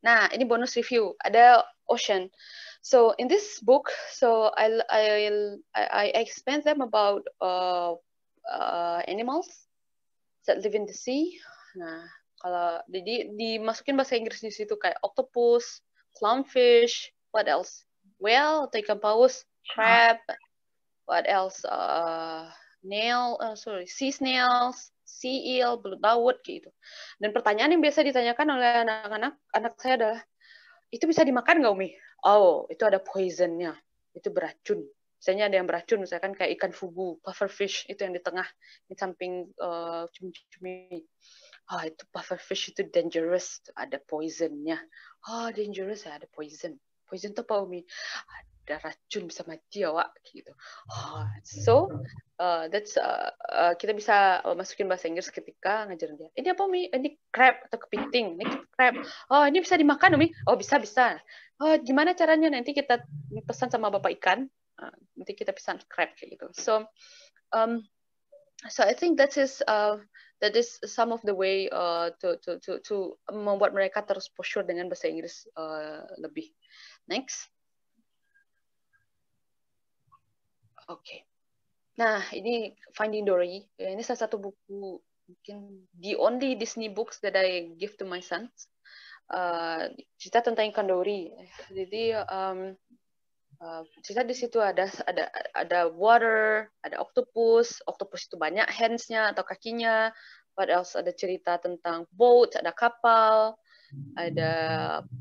Nah, ini bonus review. Ada Ocean. So in this book, so I explain them about animals that live in the sea. Nah, kalau jadi dimasukin bahasa Inggris di situ kayak octopus, clownfish, what else? Whale atau ikan paus, crab, what else? Sea snails, sea eel, belut laut gitu. Dan pertanyaan yang biasa ditanyakan oleh anak saya adalah, itu bisa dimakan nggak Umi? Oh, itu ada poisonnya, itu beracun. Misalnya ada yang beracun, misalkan kayak ikan fugu, pufferfish, itu yang di tengah, di samping cumi-cumi. Itu pufferfish itu dangerous, ada poisonnya. Dangerous ya, ada poison. Poison itu apa Umi? ada racun bisa mati ya Wak gitu. So that's kita bisa masukin bahasa Inggris ketika ngajarin dia. Ini apa Mi? Ini crab atau kepiting. Ini crab. Oh ini bisa dimakan Mi? Oh bisa. Oh gimana caranya? Nanti kita pesan sama bapak ikan. Nanti kita pesan crab kayak gitu. So I think that is some of the way to membuat mereka terus posture dengan bahasa Inggris lebih. Next. Oke. Nah, ini Finding Dory. Ini salah satu buku, mungkin the only Disney books that I give to my sons. Cerita tentang ikan Dory. Jadi cerita di situ ada water, ada octopus itu banyak hands-nya atau kakinya. What else? Ada cerita tentang boat, ada kapal, ada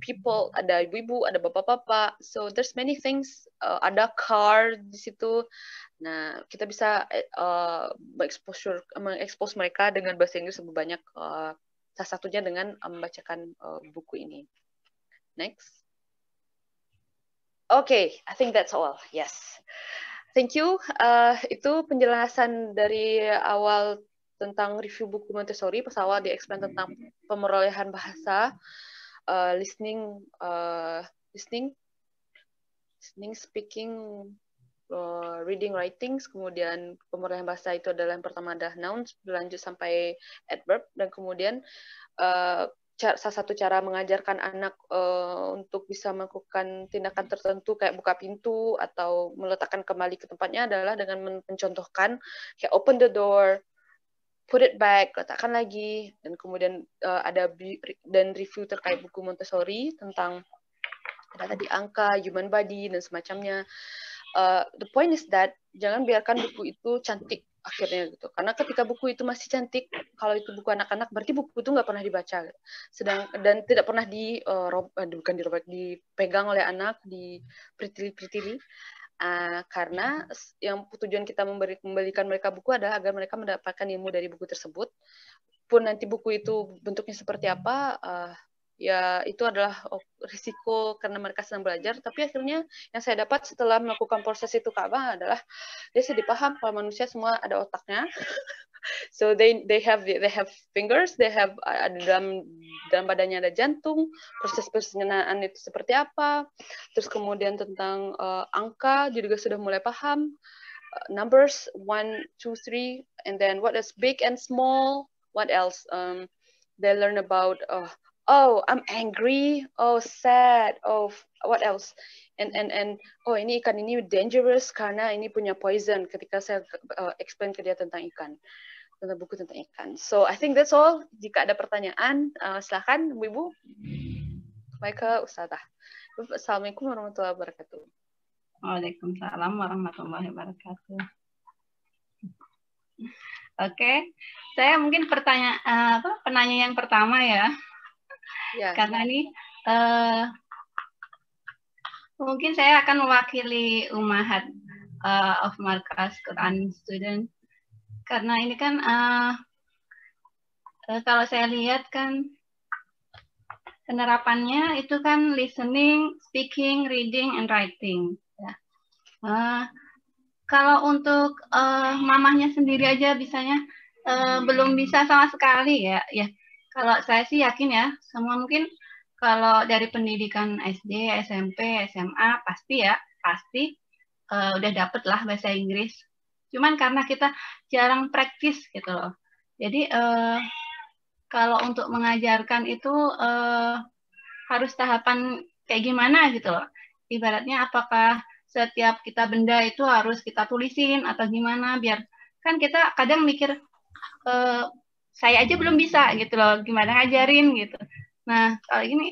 people, ada ibu-ibu, ada bapak-bapak. So there's many things. Ada car di situ. Nah, kita bisa mengekspos mereka dengan bahasa Inggris lebih banyak. Salah satunya dengan membacakan buku ini. Next. Okay, I think that's all. Yes. Thank you. Itu penjelasan dari awal tentang review buku Montessori. Pas awal di-explain tentang pemerolehan bahasa, listening, speaking, reading, writing. Kemudian pemerolehan bahasa itu adalah yang pertama ada nouns, berlanjut sampai adverb, dan kemudian salah satu cara mengajarkan anak untuk bisa melakukan tindakan tertentu kayak buka pintu atau meletakkan kembali ke tempatnya adalah dengan mencontohkan kayak open the door, put it back, letakkan lagi, dan kemudian ada dan review terkait buku Montessori tentang ada tadi angka, human body dan semacamnya. The point is that jangan biarkan buku itu cantik akhirnya gitu, karena ketika buku itu masih cantik, kalau itu buku anak-anak berarti buku itu nggak pernah dibaca, dan tidak pernah dipegang oleh anak, dipritili, karena yang tujuan kita memberikan mereka buku adalah agar mereka mendapatkan ilmu dari buku tersebut, pun nanti buku itu bentuknya seperti apa, ya itu adalah risiko karena mereka sedang belajar. Tapi akhirnya yang saya dapat setelah melakukan proses itu ke Abang adalah dia sudah paham kalau manusia semua ada otaknya. So they have fingers, they have dalam badannya ada jantung, proses pencernaan itu seperti apa. Terus kemudian tentang angka dia juga sudah mulai paham, numbers 1, 2, 3, and then what is big and small, what else, they learn about oh, I'm angry. Oh, sad. Oh, what else? And oh, ini ikan ini dangerous karena ini punya poison. Ketika saya explain ke dia tentang ikan, tentang buku tentang ikan. So I think that's all. Jika ada pertanyaan, silakan Ibu. Baik ke Ustazah. Assalamualaikum warahmatullahi wabarakatuh. Waalaikumsalam warahmatullahi wabarakatuh. Oke, saya mungkin penanya yang pertama ya. Ya. Karena ini mungkin saya akan mewakili Ummahat of Markas Quran Student, karena ini kan kalau saya lihat kan penerapannya itu kan listening, speaking, reading, and writing. Ya. Kalau untuk mamahnya sendiri aja bisanya belum bisa sama sekali ya. Kalau saya sih yakin ya, semua mungkin kalau dari pendidikan SD, SMP, SMA pasti udah dapet lah bahasa Inggris. Cuman karena kita jarang praktis gitu loh. Jadi kalau untuk mengajarkan itu harus tahapan kayak gimana gitu loh. Ibaratnya apakah setiap kita benda itu harus kita tulisin atau gimana, biar kan kita kadang mikir saya aja belum bisa gitu loh, gimana ngajarin gitu. Nah, kalau ini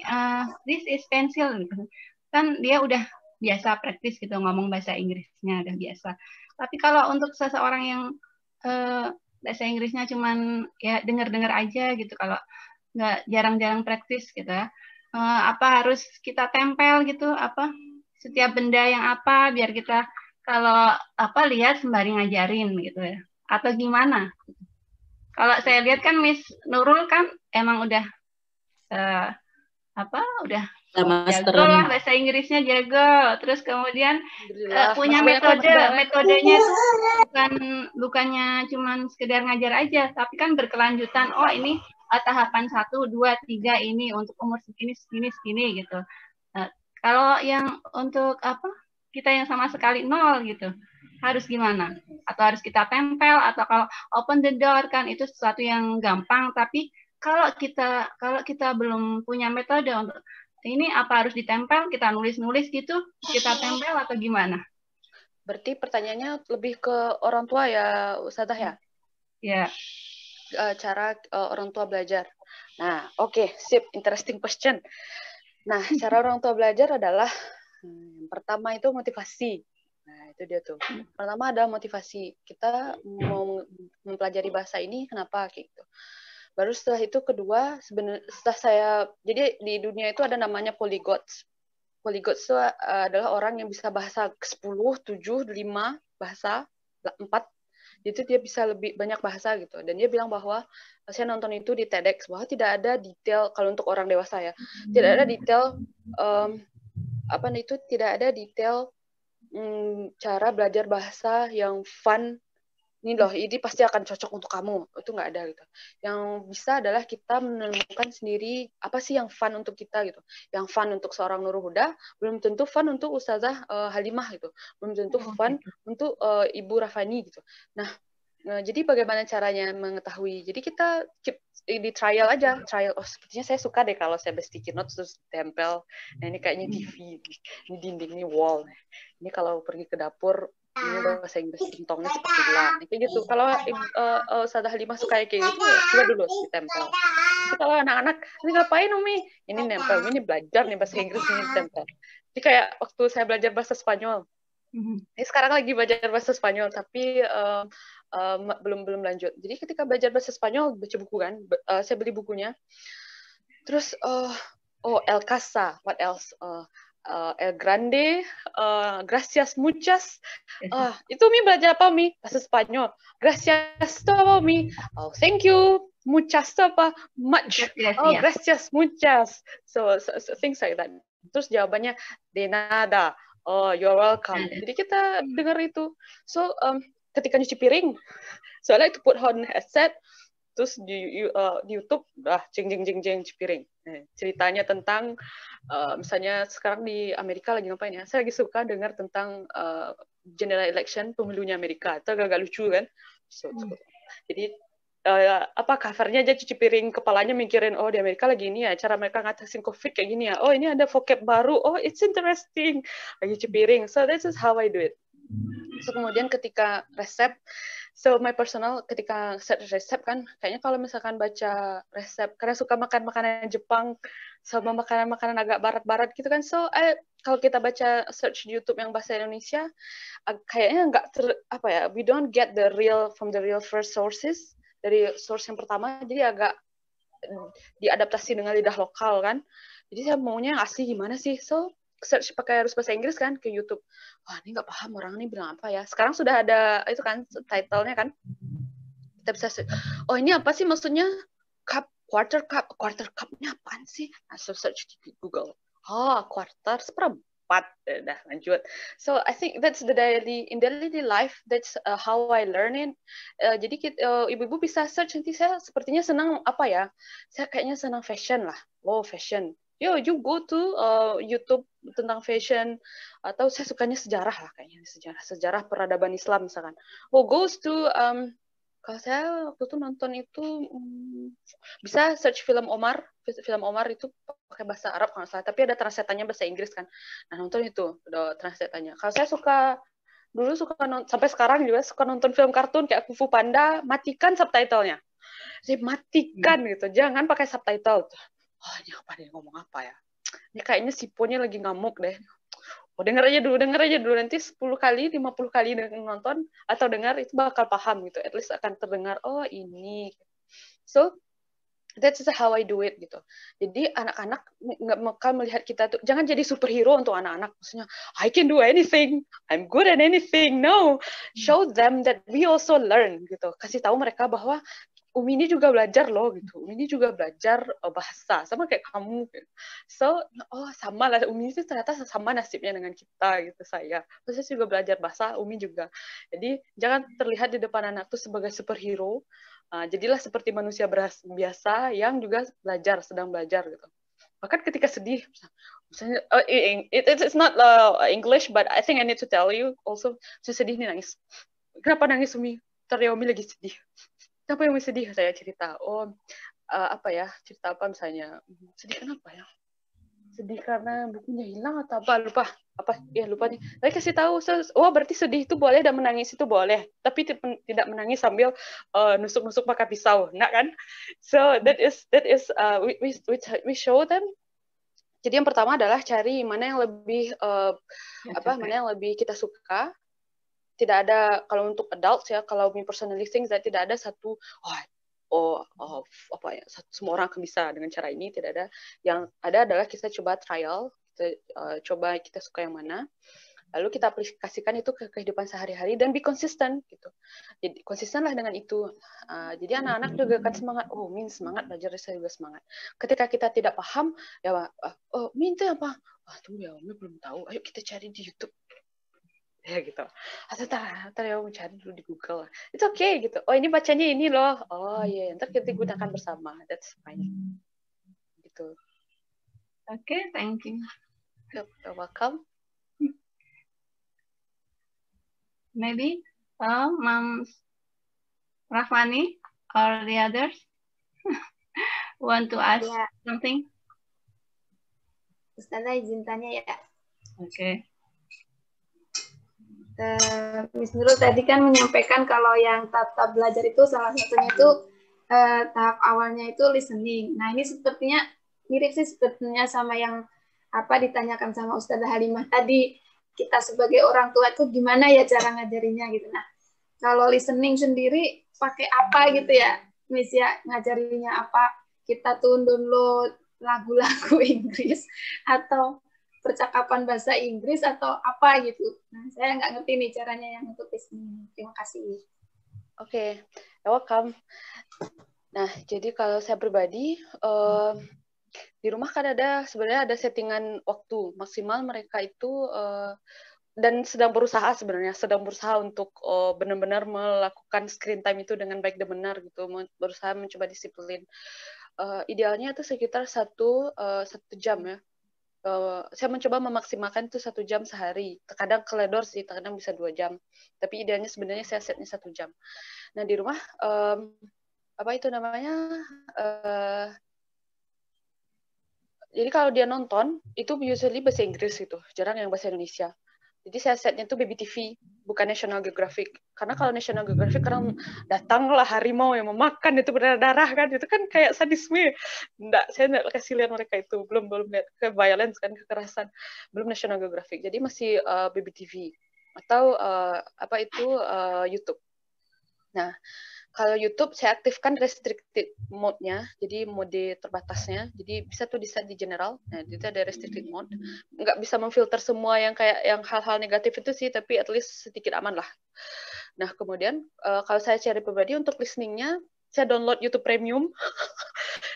this is pencil gitu. Kan dia udah biasa praktis gitu ngomong bahasa Inggrisnya udah biasa. Tapi kalau untuk seseorang yang bahasa Inggrisnya cuman ya dengar-dengar aja gitu, kalau nggak jarang-jarang praktis gitu ya, apa harus kita tempel gitu apa setiap benda yang apa biar kita kalau apa lihat sembari ngajarin gitu ya, atau gimana? Kalau saya lihat kan Miss Nurul kan emang udah apa udah Masteran. jago lah bahasa Inggrisnya jago. Terus kemudian punya Masih banyak metodenya tuh bukannya cuman sekedar ngajar aja, tapi kan berkelanjutan. Oh ini tahapan 1, 2, 3 ini untuk umur segini gitu. Kalau yang untuk kita yang sama sekali 0 gitu, harus gimana? Atau harus kita tempel, atau kalau open the door kan itu sesuatu yang gampang, tapi kalau kita belum punya metode untuk ini, apa harus ditempel, kita nulis-nulis gitu, kita tempel atau gimana? Berarti pertanyaannya lebih ke orang tua ya, Ustazah ya? Ya. Cara orang tua belajar. Nah, oke, sip, interesting question. Nah, cara orang tua belajar adalah yang pertama itu motivasi. Nah, itu dia tuh. Pertama ada motivasi. Kita mau mempelajari bahasa ini, kenapa gitu. Baru setelah itu kedua, setelah saya, jadi di dunia itu ada namanya polyglots. Polyglots itu adalah orang yang bisa bahasa 10, 7, 5 bahasa, 4. Itu dia bisa lebih banyak bahasa gitu. Dan dia bilang bahwa, saya nonton itu di TEDx, bahwa tidak ada detail, kalau untuk orang dewasa ya, tidak ada detail, tidak ada detail cara belajar bahasa yang fun. Ini loh, ini pasti akan cocok untuk kamu. Itu nggak ada gitu. Yang bisa adalah kita menemukan sendiri apa sih yang fun untuk kita gitu. Yang fun untuk seorang Nurul Huda, belum tentu fun untuk Ustazah Halimah gitu. Belum tentu fun untuk Ibu Rafani gitu. Nah, jadi bagaimana caranya mengetahui? Jadi kita keep di trial aja. Trial, sepertinya saya suka deh kalau saya sticky notes terus tempel. Nah, ini kayaknya TV. Ini dinding, ini wall. Ini kalau pergi ke dapur, ini bahasa Inggris tentongnya seperti lah. Kayak gitu. Kalau Ustazah Halimah suka kayak gitu, ya coba dulu ditempel. Tapi kalau anak-anak, ini ngapain Umi? Ini nempel, ini belajar nih bahasa Inggris, ini ditempel. Jadi kayak waktu saya belajar bahasa Spanyol. Ini sekarang lagi belajar bahasa Spanyol, tapi belum lanjut. Jadi ketika belajar bahasa Spanyol, baca buku kan, saya beli bukunya. Terus, El Casa, what else? El Grande, gracias muchas. Itu Mi belajar apa Mi? Bahasa Spanyol. Gracias itu apa Mi? Oh, thank you. Muchas itu apa? Much. Oh, gracias muchas. So things like that. Terus jawabannya de nada. Oh, you're welcome. Jadi kita dengar itu. So ketika nyuci piring, soalnya itu put on headset. Terus di YouTube jeng cuci piring. Ceritanya tentang misalnya sekarang di Amerika lagi ngapain ya? Saya lagi suka dengar tentang general election, pemilunya Amerika. Itu agak lucu kan? Jadi covernya aja cuci piring, kepalanya mikirin, oh di Amerika lagi ini ya, cara mereka ngatasin COVID kayak gini ya. Oh ini ada vocab baru. Oh it's interesting. Lagi cuci piring. So this is how I do it. So kemudian ketika resep, so my personal ketika set resep kan, kayaknya kalau misalkan baca resep, karena suka makan makanan Jepang sama makanan-makanan agak barat-barat gitu kan, so kalau kita baca search di YouTube yang bahasa Indonesia, kayaknya nggak we don't get the real from the real first sources, dari source yang pertama, jadi agak diadaptasi dengan lidah lokal kan, jadi saya maunya yang asli gimana sih, so search pakai harus bahasa Inggris kan ke YouTube. Wah, ini nggak paham orang ini bilang apa ya. Sekarang sudah ada itu kan title-nya kan. Kita bisa search. Oh, ini apa sih maksudnya? Quarter cup-nya apaan sih? So search di Google. Oh, quarter seperempat. Dah lanjut. So I think that's in daily life, that's how I learn it. Jadi ibu-ibu bisa search, nanti saya sepertinya senang apa ya? Saya kayaknya senang fashion lah. Oh, fashion. You go to YouTube tentang fashion, atau saya sukanya sejarah lah kayaknya, sejarah peradaban Islam misalkan. Goes to kalau saya waktu itu nonton itu bisa search film Omar itu pakai bahasa Arab kalau nggak salah, tapi ada translatannya bahasa Inggris kan. Nah nonton itu ada translatannya. Kalau saya dulu suka sampai sekarang juga suka nonton film kartun kayak Kung Fu Panda, matikan subtitlenya. Jadi matikan gitu, jangan pakai subtitle. Oh, ini apa dia ngomong apa ya? Ini kayaknya si Ponya lagi ngamuk deh. Oh, denger aja dulu. Nanti 10 kali, 50 kali nonton atau dengar itu bakal paham gitu. At least akan terdengar, oh ini. So, that's how I do it gitu. Jadi anak-anak nggak bakal melihat kita tuh, jangan jadi superhero untuk anak-anak. Maksudnya, I can do anything, I'm good at anything. No, show them that we also learn gitu. Kasih tahu mereka bahwa Umi ini juga belajar loh gitu. Umi ini juga belajar bahasa sama kayak kamu. Gitu. So, sama lah Umi itu ternyata sama nasibnya dengan kita gitu saya. Saya juga belajar bahasa, Umi juga. Jadi jangan terlihat di depan anak tuh sebagai superhero. Jadilah seperti manusia biasa yang juga sedang belajar gitu. Bahkan ketika sedih, misalnya, it's not English, but I think I need to tell you also. Saya sedih nih nangis. Kenapa nangis Umi? Ternyata Umi lagi sedih. Kenapa yang sedih? Saya cerita. Apa ya? Cerita apa misalnya? Sedih kenapa ya? Sedih karena bukunya hilang atau apa? Lupa. Apa? Ya lupa nih. Saya kasih tahu. Berarti sedih itu boleh dan menangis itu boleh. Tapi tidak menangis sambil nusuk-nusuk pakai pisau. Enggak kan? So that is we show them. Jadi yang pertama adalah cari mana yang lebih mana yang lebih kita suka. Tidak ada, kalau untuk adults ya, kalau me personally think that tidak ada satu semua orang akan bisa dengan cara ini, tidak ada. Yang ada adalah kita coba trial, coba kita suka yang mana, lalu kita aplikasikan itu ke kehidupan sehari-hari dan be konsisten gitu. Jadi konsistenlah dengan itu. Jadi anak-anak juga akan semangat. Min semangat belajar, saya juga semangat. Ketika kita tidak paham, ya Min itu apa? Tunggu ya, Min belum tahu. Ayo kita cari di YouTube. Ya gitu. Atau ntar ya mencari dulu di Google. It's okay gitu. Ini bacanya ini loh. Ntar kita gunakan bersama. That's fine. Gitu. Okay, thank you. You're welcome. Maybe Mom Rahmani or the others want to ask something? Ustazah izin tanya ya. Okay. Miss Nurul tadi kan menyampaikan kalau yang tahap belajar itu salah satunya itu tahap awalnya itu listening. Nah ini sepertinya mirip sih sepertinya sama yang ditanyakan sama Ustazah Halimah tadi. Kita sebagai orang tua itu gimana ya cara ngajarinya gitu. Nah kalau listening sendiri pakai apa gitu ya, Miss ya, ngajarinya apa? Kita tuh download lagu-lagu Inggris atau percakapan bahasa Inggris atau apa gitu. Nah, saya nggak ngerti nih caranya yang untuk listening. Terima kasih. Oke, welcome. Nah, jadi kalau saya pribadi, di rumah kan sebenarnya ada settingan waktu maksimal mereka itu, dan sedang berusaha untuk benar-benar melakukan screen time itu dengan baik dan benar gitu, berusaha mencoba disiplin. Idealnya itu sekitar satu jam ya. Saya mencoba memaksimalkan itu 1 jam sehari. Kadang keledor sih, kadang bisa 2 jam. Tapi idealnya sebenarnya saya setnya 1 jam. Nah di rumah jadi kalau dia nonton itu usually bahasa Inggris gitu, jarang yang bahasa Indonesia. Jadi saya setnya itu Baby TV, bukan National Geographic. Karena kalau National Geographic kadang datanglah harimau yang memakan itu berdarah kan, itu kan kayak sadisme. Saya enggak kasih lihat mereka itu, belum lihat ke violence kan, kekerasan. Belum National Geographic. Jadi masih Baby TV atau YouTube. Nah, kalau YouTube saya aktifkan restricted mode-nya, jadi mode terbatasnya. Jadi bisa tuh di-set di general. Nah, itu ada restricted mode. Nggak bisa memfilter semua yang kayak yang hal-hal negatif itu sih, tapi at least sedikit aman lah. Nah, kemudian kalau saya cari pribadi untuk listening-nya, saya download YouTube Premium.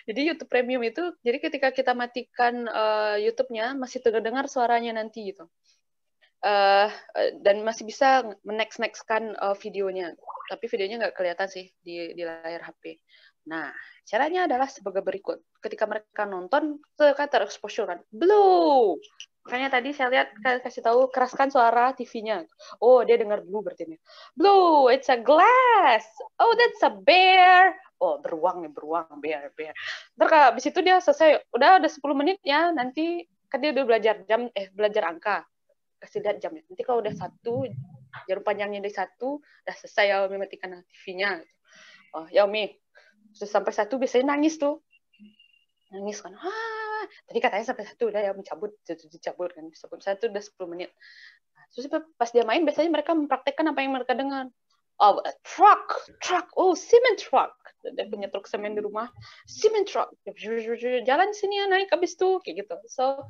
Jadi YouTube Premium itu, jadi ketika kita matikan YouTube-nya, masih terdengar suaranya nanti gitu. Dan masih bisa menext-nextkan videonya, tapi videonya nggak kelihatan sih di layar HP. Nah, caranya adalah sebagai berikut. Ketika mereka nonton, terexposure kan, blue. Makanya tadi saya lihat kasih tahu keraskan suara TV-nya. Oh, dia dengar blue berarti ini. Blue, it's a glass. Oh, that's a bear. Oh, beruang nih, bear. Ntar habis itu dia selesai, udah 10 menit ya, nanti kan dia udah belajar angka. Kasih lihat jamnya. Nanti kalau udah 1, jarum panjangnya dari 1, udah selesai ya mematikan TV-nya. Ya Umi, sampai 1 biasanya nangis tuh. Nangis kan. Tadi katanya sampai 1 udah ya dicabut kan. Sampai 1 udah 10 menit. Terus pas dia main biasanya mereka mempraktekkan apa yang mereka dengar. Truck. Oh, cement truck. Dia punya truk semen di rumah. Cement truck. Jalan sini ya, naik habis tuh kayak gitu. So,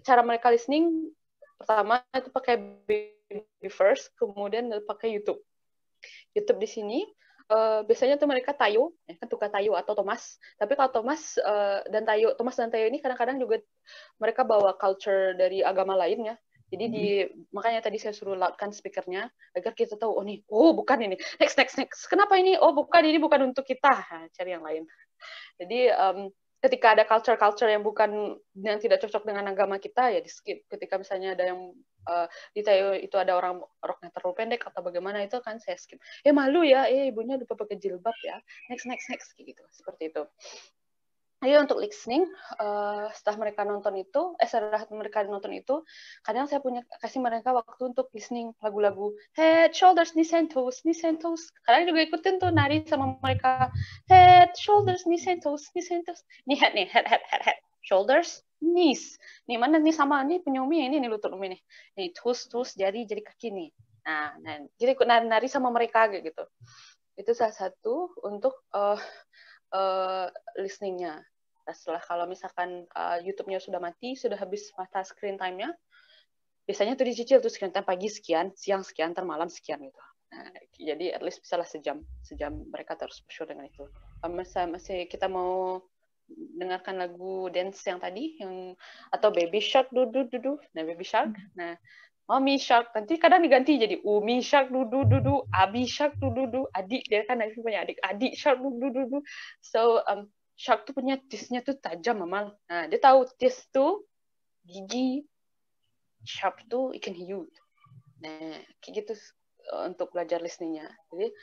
cara mereka listening pertama itu pakai Baby First, kemudian pakai YouTube. YouTube di sini biasanya tuh mereka Tayo, kan tukar Tayo atau Thomas. Tapi kalau Thomas dan Tayo ini kadang-kadang juga mereka bawa culture dari agama lain ya. Jadi makanya tadi saya suruh loudkan speakernya agar kita tahu, bukan ini. Next. Kenapa ini? Oh, bukan, ini bukan untuk kita. Nah, cari yang lain. Jadi ketika ada culture yang tidak cocok dengan agama kita, ya di skip. Ketika misalnya ada yang di Tayo itu ada orang roknya terlalu pendek atau bagaimana, itu kan saya skip. Malu ya, ibunya lupa pakai jilbab ya. Next, kayak gitu. Seperti itu. Jadi untuk listening, setelah mereka nonton itu, kadang saya kasih mereka waktu untuk listening lagu-lagu head, shoulders, knees and toes. Kadang juga ikutin tuh nari sama mereka head, shoulders, knees and toes. Ini head nih, head, shoulders, knees. Nih mana nih sama nih punya Umi ini nih lutut Umi nih. Nih toes jadi kaki nih. Nah, jadi ikut nari sama mereka gitu. Itu salah satu untuk listeningnya. Nah, setelah kalau misalkan YouTube-nya sudah mati, sudah habis masa screen time-nya, biasanya tuh dicicil tuh screen time pagi sekian, siang sekian, ntar malam sekian gitu. Nah, jadi at least bisalah sejam mereka terus bersyukur dengan itu. Masih kita mau dengarkan lagu dance yang tadi, atau Baby Shark dudu. Nah, Baby Shark. Nah, Mommy Shark, nanti kadang diganti jadi Umi Shark dudu, Abi Shark dudu, adik dia kan punya adik Shark dudu. So Shark tuh punya teeth-nya tuh tajam, Mamal. Nah, dia tahu teeth tuh gigi, sharp tuh ikan hiu. Nah, kayak gitu untuk belajar listeningnya. Jadi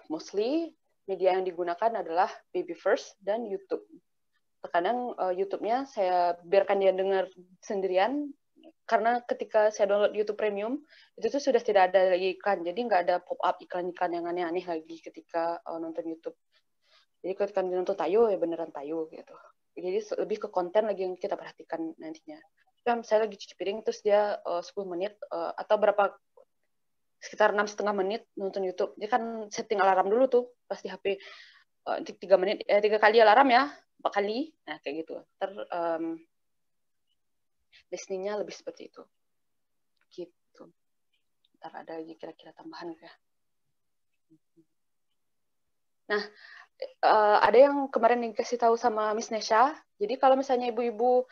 mostly media yang digunakan adalah Baby First dan YouTube. Terkadang YouTube-nya saya biarkan dia dengar sendirian, karena ketika saya download YouTube Premium, itu tuh sudah tidak ada lagi iklan. Jadi nggak ada pop-up iklan-iklan yang aneh-aneh lagi ketika nonton YouTube. Jadi ketika nonton Tayo, ya beneran Tayo gitu. Jadi lebih ke konten lagi yang kita perhatikan nantinya. Saya lagi cuci piring, terus dia 10 menit, atau sekitar 6,5 menit nonton YouTube. Dia kan setting alarm dulu tuh, pas di HP 3 kali alarm ya, 4 kali. Nah, kayak gitu. Listening-nya lebih seperti itu. Gitu. Ntar ada lagi kira-kira tambahan ya. Nah, ada yang kemarin dikasih tahu sama Miss Nesha. Jadi kalau misalnya ibu-ibu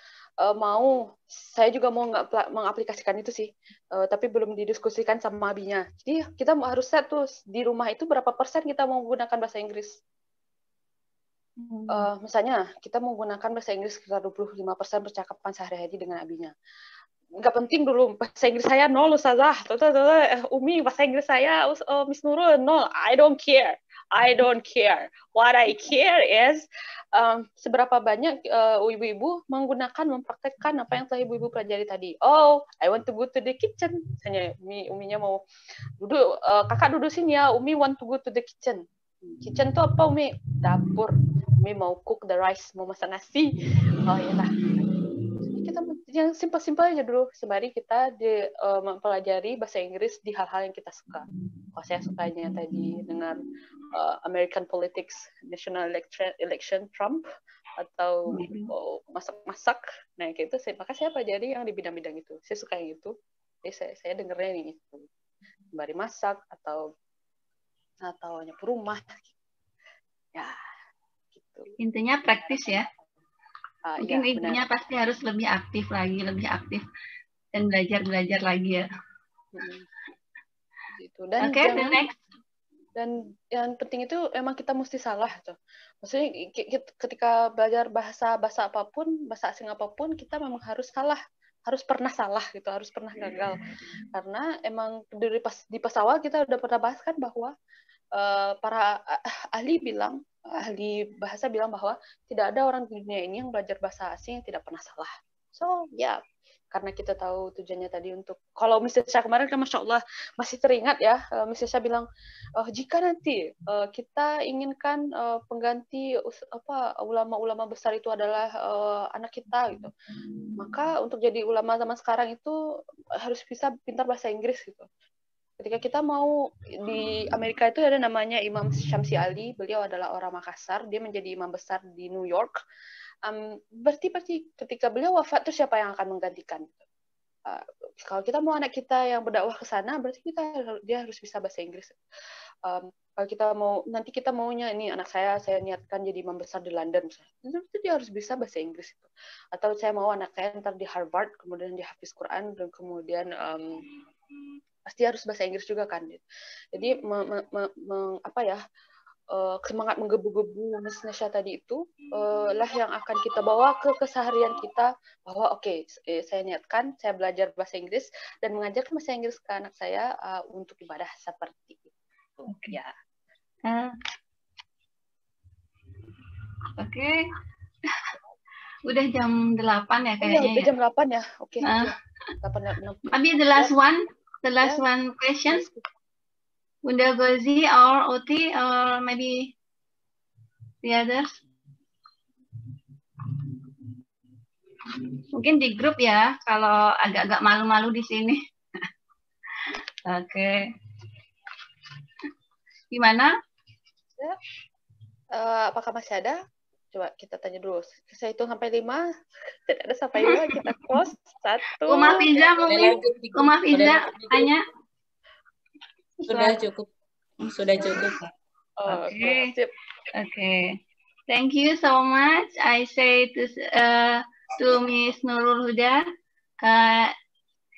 mau, saya juga mau mengaplikasikan itu sih, tapi belum didiskusikan sama abinya. Jadi kita harus set tuh di rumah itu berapa persen kita mau menggunakan bahasa Inggris. Misalnya kita menggunakan bahasa Inggris sekitar 25% percakapan sehari-hari dengan abinya. Nggak penting dulu bahasa Inggris saya nol Ustazah. Umi bahasa Inggris saya Miss Nurul nol. I don't care. What I care is seberapa banyak ibu-ibu mempraktekkan apa yang telah ibu-ibu pelajari tadi. I want to go to the kitchen. Misalnya Uminya mau duduk, kakak duduk sini ya. Umi want to go to the kitchen. Kitchen tuh apa Umi? Dapur. Umi mau cook the rice, mau masak nasi. Iyalah. Kita yang simpel-simpel aja dulu, sembari kita mempelajari bahasa Inggris di hal-hal yang kita suka. Kalau saya sukanya tadi dengar American politics, national election Trump, atau masak-masak, nah kayak itu maka saya pelajari yang di bidang-bidang itu. Saya suka yang itu, jadi saya dengernya nih, sembari masak atau nyapu rumah, ya gitu. Intinya praktis ya. Mungkin ya, ibunya pasti harus lebih aktif dan belajar lagi ya. Gitu. Dan the next. Dan yang penting itu emang kita mesti salah tuh. Maksudnya ketika belajar bahasa apapun, bahasa asing apapun, kita memang harus salah, harus pernah salah gitu, harus pernah gagal. Karena emang di pas awal kita udah pernah bahas kan bahwa para ahli bahasa bilang bahwa tidak ada orang di dunia ini yang belajar bahasa asing yang tidak pernah salah. So, ya, karena kita tahu tujuannya tadi untuk, kalau Mrs. Syah kemarin kan Masya Allah masih teringat ya, Mrs. Syah bilang, jika nanti kita inginkan pengganti ulama-ulama besar itu adalah anak kita gitu, maka untuk jadi ulama zaman sekarang itu harus bisa pintar bahasa Inggris gitu. Ketika kita mau di Amerika itu ada namanya Imam Syamsi Ali, beliau adalah orang Makassar, dia menjadi imam besar di New York. Berarti ketika beliau wafat itu siapa yang akan menggantikan? kalau kita mau anak kita yang berdakwah ke sana, berarti dia harus bisa bahasa Inggris. Kalau kita nanti kita maunya ini anak saya niatkan jadi imam besar di London, misalnya, itu dia harus bisa bahasa Inggris itu. Atau saya mau anak saya ntar di Harvard, kemudian dia hafiz Quran, dan kemudian pasti harus bahasa Inggris juga kan. Jadi semangat menggebu-gebu Miss Nasya tadi itu lah yang akan kita bawa ke keseharian kita, bahwa oke, saya niatkan saya belajar bahasa Inggris dan mengajarkan bahasa Inggris ke anak saya untuk ibadah seperti itu. Ya. Oke. Udah jam 8 ya kayaknya. Udah jam 8 ya. Oke. 8:06. Maybe the last one question. Bunda Gozi or Uti or maybe the others. Mungkin di grup ya, kalau agak-agak malu-malu di sini. Oke. Gimana? Apakah masih ada? Coba kita tanya dulu. Saya hitung sampai 5. Tidak ada sampai 5, kita close. 1. Uma Fiza mungkin. Uma Fiza tanya. Sudah cukup. Sudah cukup. Oke. Oke. Thank you so much. I say to Miss Nurul Huda,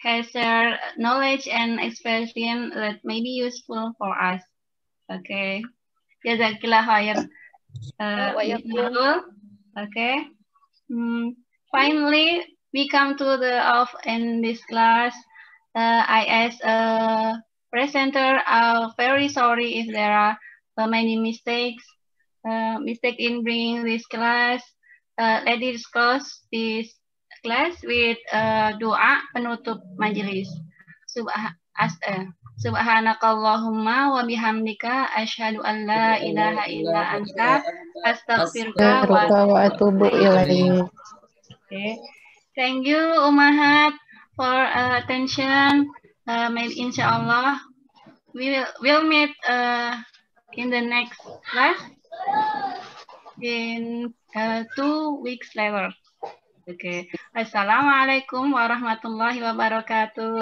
has her knowledge and expression that may be useful for us. Okay. Jazakillah khair. Miss Nurul. Okay. Finally, we come to the off in this class. I ask presenter, very sorry if there are many mistakes in bringing this class. Let us close this class with doa penutup majelis. Subhanakallahumma wa bihamdika asyhadu an la ilaha illa anta astaghfiruka wa atubu ilaik. Okay. Thank you Ummahat for attention. Maybe inshallah we'll meet in the next class in 2 weeks later. Okay. Assalamualaikum warahmatullahi wabarakatuh.